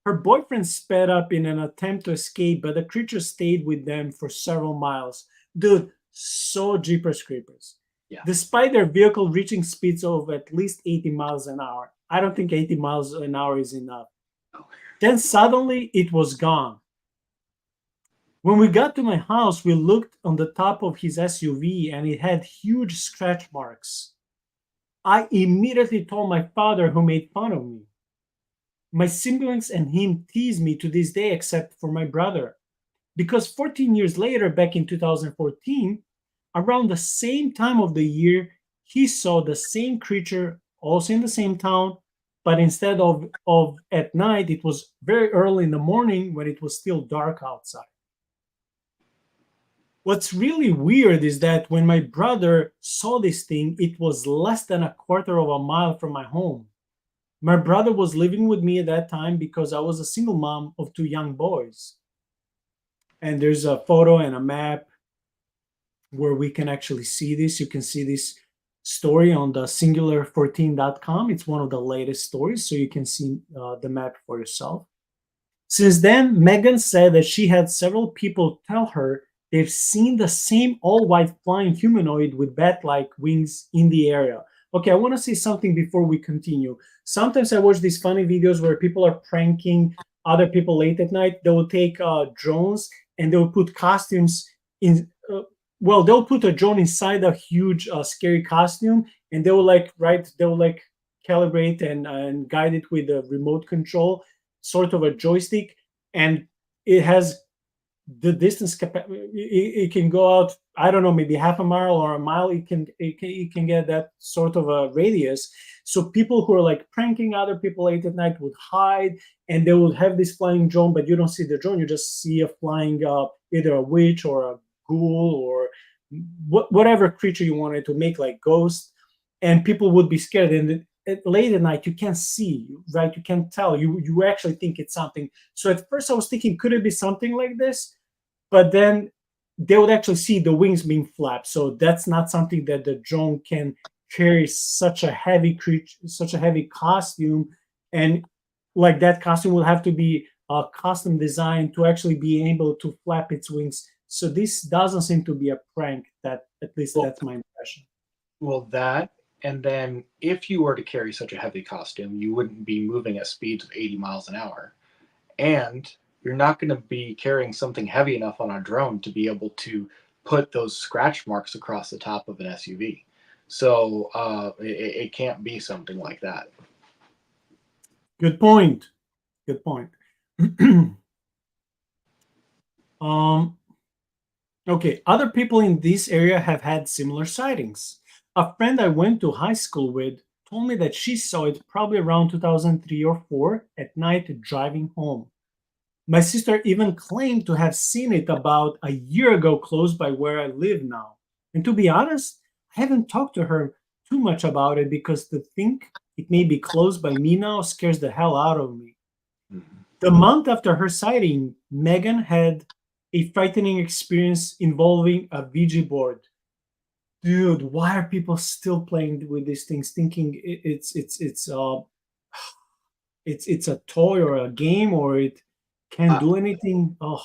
Her boyfriend sped up in an attempt to escape, but the creature stayed with them for several miles. Dude, so Jeepers Creepers. Yeah. Despite their vehicle reaching speeds of at least 80 miles an hour. I don't think 80 miles an hour is enough. Then suddenly it was gone. When we got to my house, we looked on the top of his SUV and it had huge scratch marks. I immediately told my father, who made fun of me. My siblings and him tease me to this day, except for my brother. Because 14 years later, back in 2014, around the same time of the year, he saw the same creature also in the same town, but instead of at night, it was very early in the morning when it was still dark outside. What's really weird is that when my brother saw this thing, it was less than a quarter of a mile from my home. My brother was living with me at that time because I was a single mom of two young boys. And there's a photo and a map where we can actually see this. You can see this story on the singularforten.com. It's one of the latest stories, so you can see the map for yourself. Since then, Megan said that she had several people tell her they've seen the same all-white flying humanoid with bat-like wings in the area. Okay, I want to say something before we continue. Sometimes I watch these funny videos where people are pranking other people late at night. They will take drones and they'll put costumes in. Well, they'll put a drone inside a huge, scary costume, and they will calibrate and guide it with a remote control, sort of a joystick, and it has the distance it can go out, I don't know, maybe half a mile or a mile. It can get that sort of a radius. So people who are like pranking other people late at night would hide, and they would have this flying drone, but you don't see the drone, you just see a flying either a witch or a ghoul or whatever creature you wanted to make, like ghost, and people would be scared. And late at night you can't see, right? You can't tell, you actually think it's something. So at first I was thinking, could it be something like this? But then they would actually see the wings being flapped, so that's not something that the drone can carry, such a heavy creature, such a heavy costume. And like that costume will have to be custom designed to actually be able to flap its wings. So this doesn't seem to be a prank. That, at least that's my impression. Well, that, and then if you were to carry such a heavy costume, you wouldn't be moving at speeds of 80 miles an hour. And you're not going to be carrying something heavy enough on a drone to be able to put those scratch marks across the top of an SUV. So it can't be something like that. Good point. Good point. um Okay, other people in this area have had similar sightings. A friend I went to high school with told me that she saw it probably around 2003 or 4 at night driving home. My sister even claimed to have seen it about a year ago close by where I live now. And to be honest, I haven't talked to her too much about it because to think it may be close by me now scares the hell out of me. Mhm. The month after her sighting, Megan had a frightening experience involving a Ouija board. Dude, why are people still playing with these things, thinking it's a toy or a game or it can't I, do anything? Oh,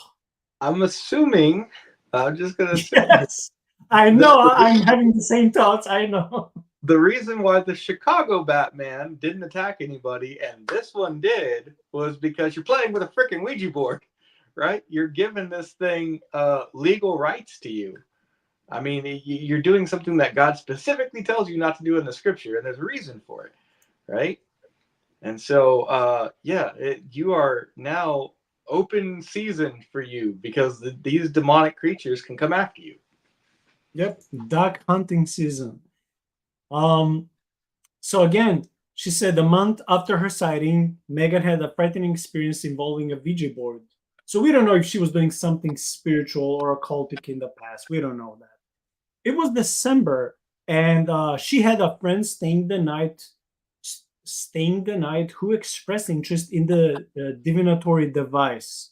I'm assuming, I'm just going to assume yes, I that know. I'm having the same thoughts. I know. the reason why the Chicago Batman didn't attack anybody and this one did was because you're playing with a freaking Ouija board, right? You're giving this thing legal rights to you. I mean, you're doing something that God specifically tells you not to do in the scripture, and there's a reason for it, right? And so, yeah, you are now open season for you because these demonic creatures can come after you. Yep, duck hunting season. Um, so again, she said the month after her sighting, Megan had a frightening experience involving a Ouija board. So we don't know if she was doing something spiritual or occultic in the past. We don't know that. It was December, and she had a friend staying the night who expressed interest in the divinatory device.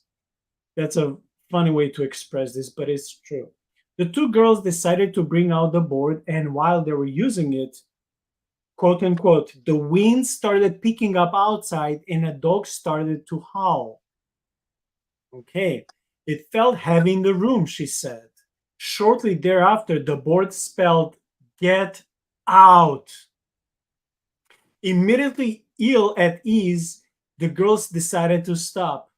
That's a funny way to express this, but it's true. The two girls decided to bring out the board, and while they were using it, quote unquote, the wind started picking up outside and a dog started to howl. Okay, it felt heavy in the room, she said. Shortly thereafter, the board spelled "Get out." Immediately ill at ease, the girls decided to stop.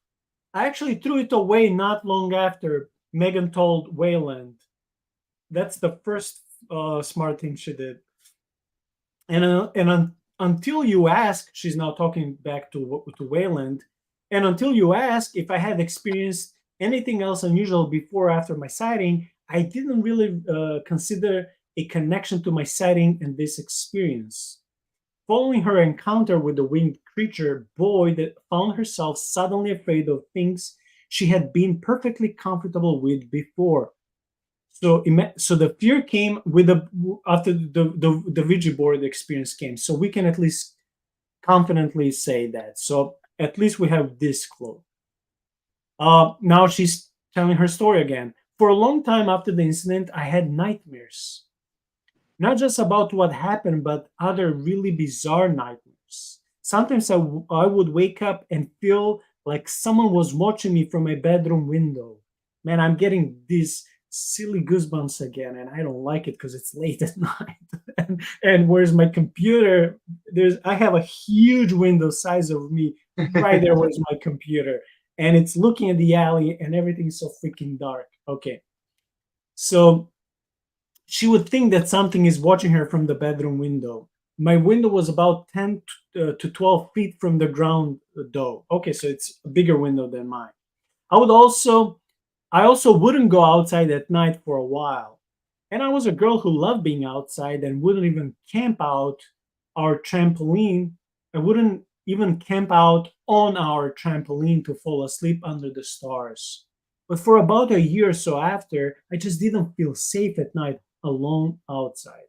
I actually threw it away not long after, Megan told Wayland. That's the first smart thing she did. Until you ask, she's now talking back to Wayland, and until you ask if I had experienced anything else unusual before or after my sighting, I didn't really consider a connection to my sighting and this experience. Following her encounter with the winged creature, Boyd found herself suddenly afraid of things she had been perfectly comfortable with before. So the fear came with the after the Ouija board experience came. So we can at least confidently say that. So at least we have this clue. Now she's telling her story again. For a long time after the incident, I had nightmares. Not just about what happened, but other really bizarre nightmares. Sometimes I would wake up and feel like someone was watching me from my bedroom window. Man, I'm getting these silly goosebumps again, and I don't like it because it's late at night. And where's my computer? I have a huge window size of me right there. Where's my computer? And it's looking at the alley, and everything's so freaking dark. Okay, so she would think that something is watching her from the bedroom window. My window was about 10 to 12 feet from the ground, though. Okay, so it's a bigger window than mine. I would also, I also wouldn't go outside at night for a while. And I was a girl who loved being outside and wouldn't even camp out our trampoline. I wouldn't even camp out on our trampoline to fall asleep under the stars. But for about a year or so after, I just didn't feel safe at night alone outside.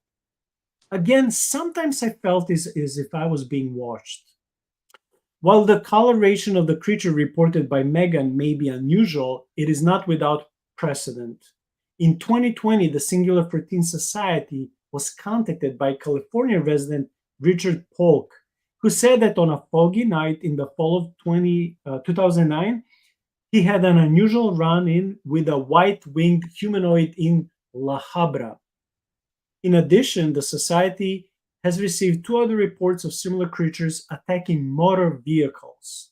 Again, sometimes I felt as if I was being watched. While the coloration of the creature reported by Megan may be unusual, it is not without precedent. In 2020, the Singular Fortean Society was contacted by California resident Richard Polk, who said that on a foggy night in the fall of 2009, he had an unusual run in with a white winged humanoid in La Habra. In addition, the Society has received two other reports of similar creatures attacking motor vehicles,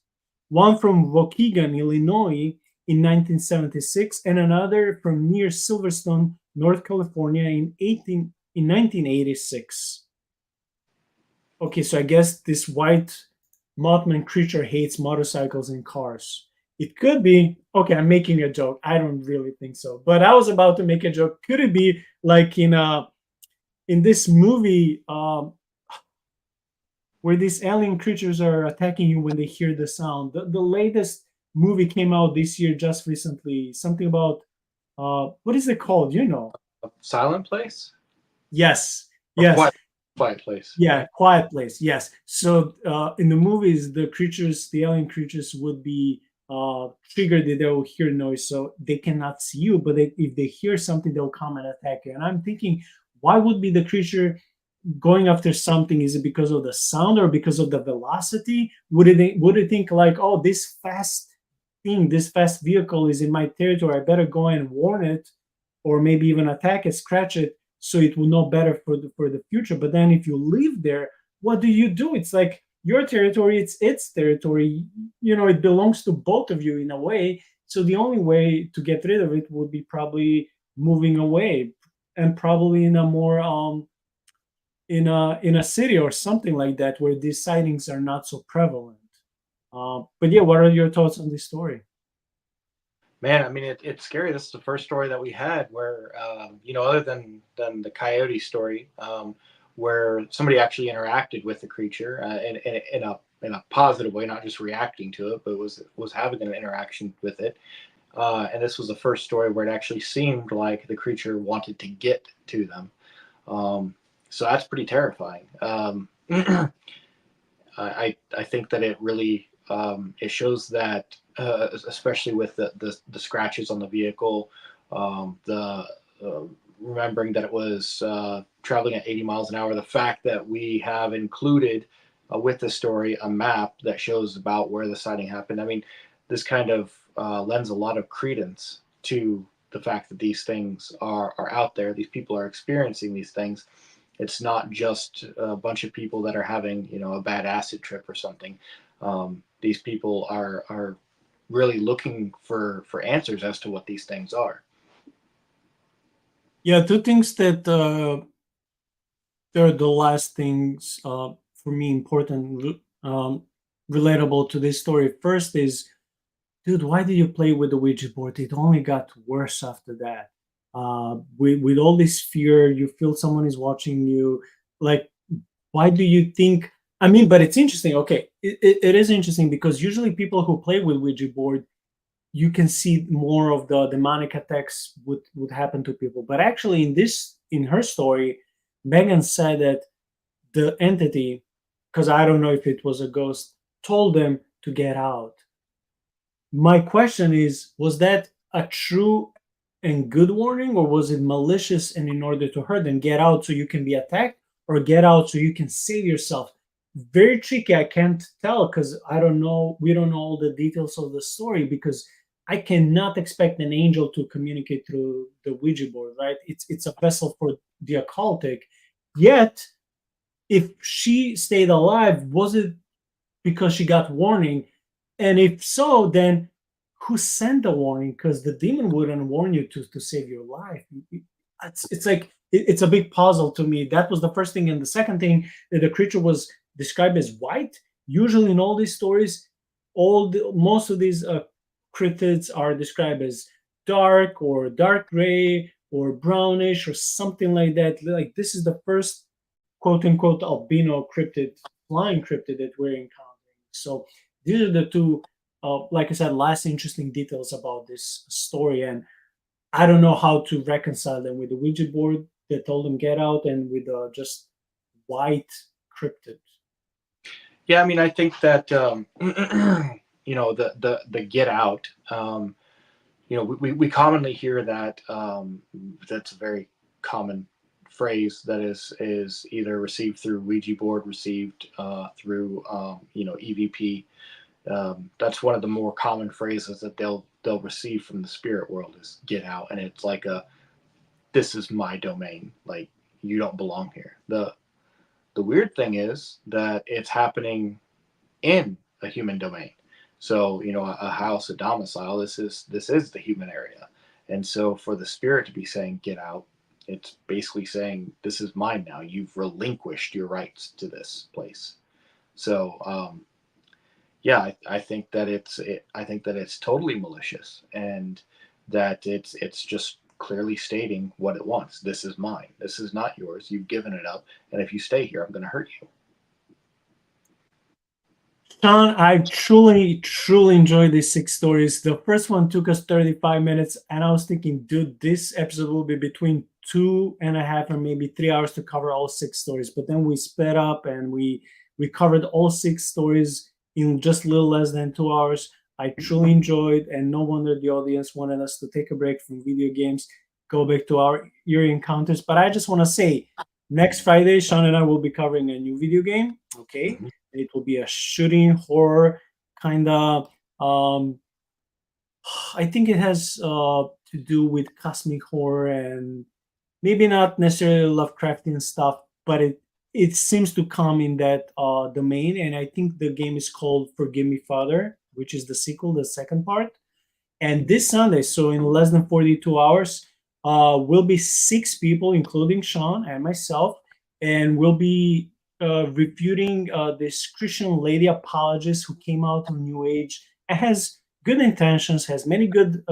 one from Waukegan, Illinois in 1976, and another from near Silverstone, North California in 1986. Okay, so I guess this white Mothman creature hates motorcycles and cars. It could be, okay, I'm making a joke. I don't really think so. But I was about to make a joke. Could it be like in this movie where these alien creatures are attacking you when they hear the sound? The latest movie came out this year just recently. Something about what is it called? You know. A silent place Yes. or Yes. quiet place. Yeah, Quiet Place. Yes. So in the movies, the creatures, the alien creatures, would be triggered that they will hear noise, so they cannot see you. But if they hear something, they'll come and attack you. And I'm thinking, why would be the creature going after something? Is it because of the sound or because of the velocity? Would it think like, oh, this fast vehicle is in my territory. I better go and warn it, or maybe even attack it, scratch it, so it will know better for the future. But then if you live there, what do you do? It's like your territory, it's its territory. It belongs to both of you in a way. So the only way to get rid of it would be probably moving away, and probably in a more in a city or something like that where these sightings are not so prevalent. But yeah, what are your thoughts on this story? Man, I mean, it's scary. This is the first story that we had where, other than the coyote story, where somebody actually interacted with the creature in a positive way, not just reacting to it, but was having an interaction with it. And this was the first story where it actually seemed like the creature wanted to get to them. So that's pretty terrifying. I think that it really it shows that especially with the scratches on the vehicle, the remembering that it was traveling at 80 miles an hour, the fact that we have included with the story a map that shows about where the sighting happened. I mean, this kind of lends a lot of credence to the fact that these things are out there. These people are experiencing these things. It's not just a bunch of people that are having, a bad acid trip or something. These people are really looking for answers as to what these things are. Yeah, two things that they're the last things for me important, relatable to this story. First is, dude, why did you play with the Ouija board? It only got worse after that. With all this fear, you feel someone is watching you. Like, why do you think? I mean, but it's interesting. Okay, it is interesting because usually people who play with Ouija board, you can see more of the demonic attacks would happen to people. But actually, in her story, Megan said that the entity, because I don't know if it was a ghost, told them to get out. My question is, was that a true and good warning, or was it malicious and in order to hurt them? Get out so you can be attacked, or get out so you can save yourself? Very tricky. I can't tell because I don't know. We don't know all the details of the story because I cannot expect an angel to communicate through the Ouija board, right? It's a vessel for the occultic. Yet, if she stayed alive, was it because she got warning? And if so, then who sent the warning? Because the demon wouldn't warn you to save your life. It's like it's a big puzzle to me. That was the first thing, and the second thing, that the creature was described as white. Usually, in all these stories, most of these cryptids are described as dark or dark gray or brownish or something like that. Like this is the first quote unquote albino cryptid, flying cryptid that we're encountering. So these are the two, like I said, last interesting details about this story. And I don't know how to reconcile them with the Ouija board that told them get out and with just white cryptid. Yeah, I mean, I think that the get out. We commonly hear that. That's a very common phrase that is either received through Ouija board, received through EVP. That's one of the more common phrases that they'll receive from the spirit world is get out, and it's like this is my domain, like you don't belong here. The weird thing is that it's happening in a human domain. So, a house, a domicile, this is the human area. And so for the spirit to be saying get out, it's basically saying this is mine now. You've relinquished your rights to this place. So, yeah, I think that I think that it's totally malicious, and that it's just clearly stating what it wants. This is mine. This is not yours. You've given it up, and if you stay here, I'm going to hurt you. Sean, I truly, truly enjoyed these 6 stories. The first one took us 35 minutes, and I was thinking, dude, this episode will be between 2.5 or maybe 3 hours to cover all 6 stories. But then we sped up and we covered all 6 stories in just a little less than 2 hours. I truly enjoyed, and no wonder the audience wanted us to take a break from video games, go back to our eerie encounters. But I just want to say, next Friday, Sean and I will be covering a new video game. Okay, Mm-hmm. it will be a shooting horror kind of. I think it has to do with cosmic horror and maybe not necessarily Lovecraftian stuff, but it seems to come in that domain. And I think the game is called Forgive Me Father, which is the sequel, the second part. And this Sunday, so in less than 42 hours, will be 6 people, including Sean and myself, and we'll be refuting this Christian lady apologist who came out on New Age and has good intentions, has many good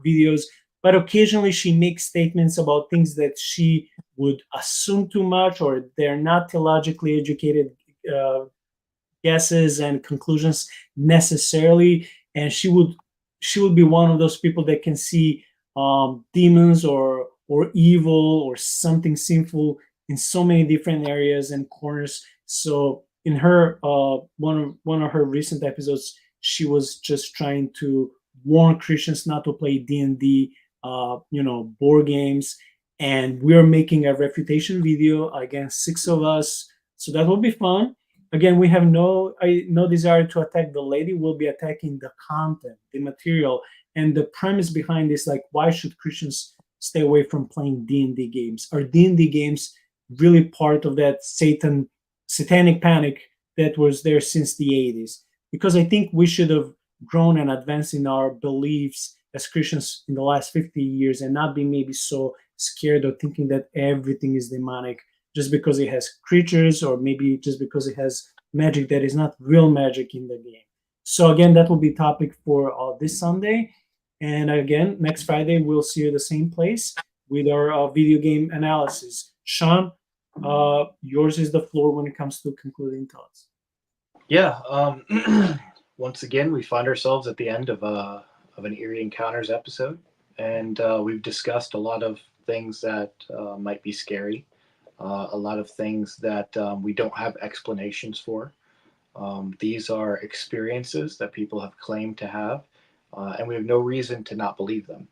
videos, but occasionally she makes statements about things that she would assume too much or they're not theologically educated uh, guesses and conclusions necessarily, and she would be one of those people that can see demons or evil or something sinful in so many different areas and corners. So in her one of her recent episodes, she was just trying to warn Christians not to play D&D, board games. And we're making a refutation video against 6 of us, so that will be fun. Again, we have no desire to attack the lady. We'll be attacking the content, the material, and the premise behind this. Like, why should Christians stay away from playing D&D games? Are D&D games really part of that satanic panic that was there since the 80s? Because I think we should have grown and advanced in our beliefs as Christians in the last 50 years and not be maybe so scared or thinking that everything is demonic just because it has creatures or maybe just because it has magic that is not real magic in the game. So again, that will be topic for this Sunday. And again, next Friday, we'll see you at the same place with our video game analysis. Sean, yours is the floor when it comes to concluding thoughts. Yeah. Once again, we find ourselves at the end of an Eerie Encounters episode, and we've discussed a lot of things that might be scary, a lot of things that we don't have explanations for. These are experiences that people have claimed to have, and we have no reason to not believe them.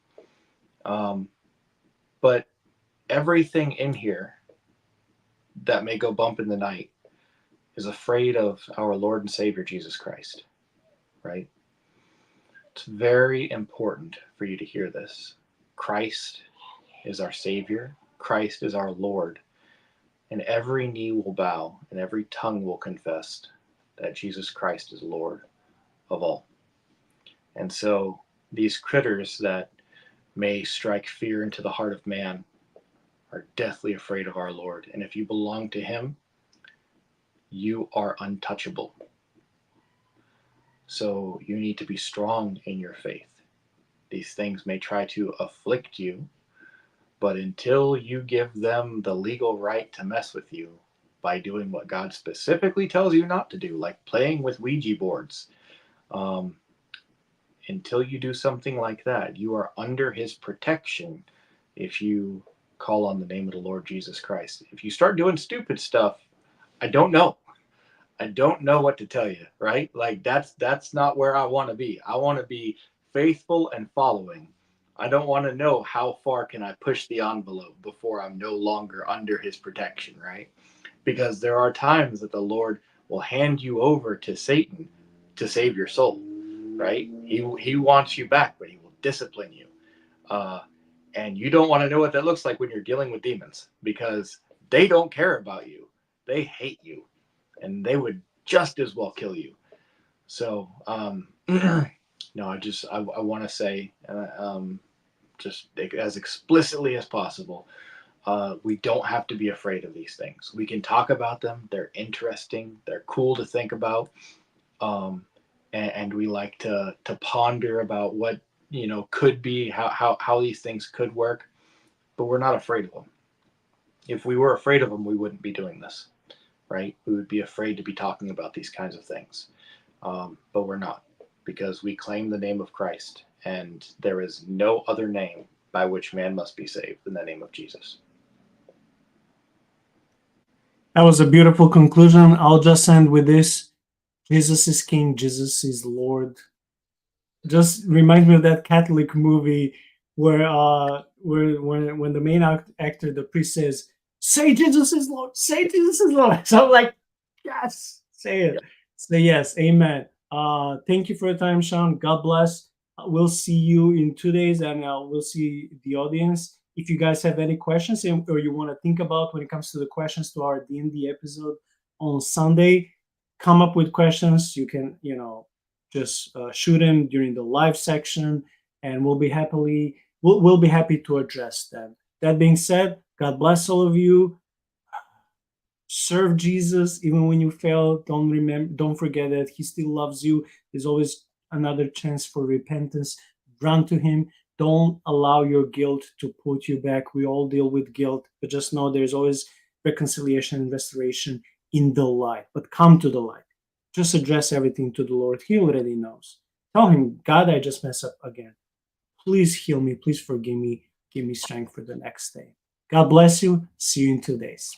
Um, but everything in here that may go bump in the night is afraid of our Lord and Savior Jesus Christ, right? It's very important for you to hear this. Christ is our Savior, Christ is our Lord, and every knee will bow and every tongue will confess that Jesus Christ is Lord of all. And so these critters that may strike fear into the heart of man are deathly afraid of our Lord. And if you belong to Him, you are untouchable. So you need to be strong in your faith. These things may try to afflict you, but until you give them the legal right to mess with you by doing what God specifically tells you not to do, like playing with Ouija boards, um, until you do something like that, you are under His protection if you call on the name of the Lord Jesus Christ. If you start doing stupid stuff, I don't know. I don't know what to tell you, right? Like that's not where I want to be. I want to be faithful and following. I don't want to know how far can I push the envelope before I'm no longer under His protection, right? Because there are times that the Lord will hand you over to Satan to save your soul, right? He wants you back, but he will discipline you. Uh, and you don't want to know what that looks like when you're dealing with demons, because they don't care about you. They hate you, and they would just as well kill you. So, no, I want to say, just as explicitly as possible, we don't have to be afraid of these things. We can talk about them. They're interesting. They're cool to think about. Um, and we like to ponder about what could be, how these things could work, but we're not afraid of them. If we were afraid of them, we wouldn't be doing this, right? We would be afraid to be talking about these kinds of things, but we're not, because we claim the name of Christ, and there is no other name by which man must be saved than the name of Jesus. That was a beautiful conclusion. I'll just end with this. Jesus is King, Jesus is Lord. Just reminds me of that Catholic movie where when the main actor, the priest, says, "Say Jesus is Lord, say Jesus is Lord." So I'm like, yes, say it. Say yes, amen. Thank you for your time, Sean. God bless. We'll see you in 2 days, and we'll see the audience. If you guys have any questions or you want to think about when it comes to the questions to our D&D episode on Sunday, come up with questions. You can, just shoot them during the live section, and we'll be happy to address them. That being said, God bless all of you. Serve Jesus even when you fail. Don't forget that he still loves you. There's always another chance for repentance. Run to him. Don't allow your guilt to put you back. We all deal with guilt, but just know there's always reconciliation and restoration in the light. But come to the light. Just address everything to the Lord. He already knows. Tell him, God, I just messed up again. Please heal me. Please forgive me. Give me strength for the next day. God bless you. See you in 2 days.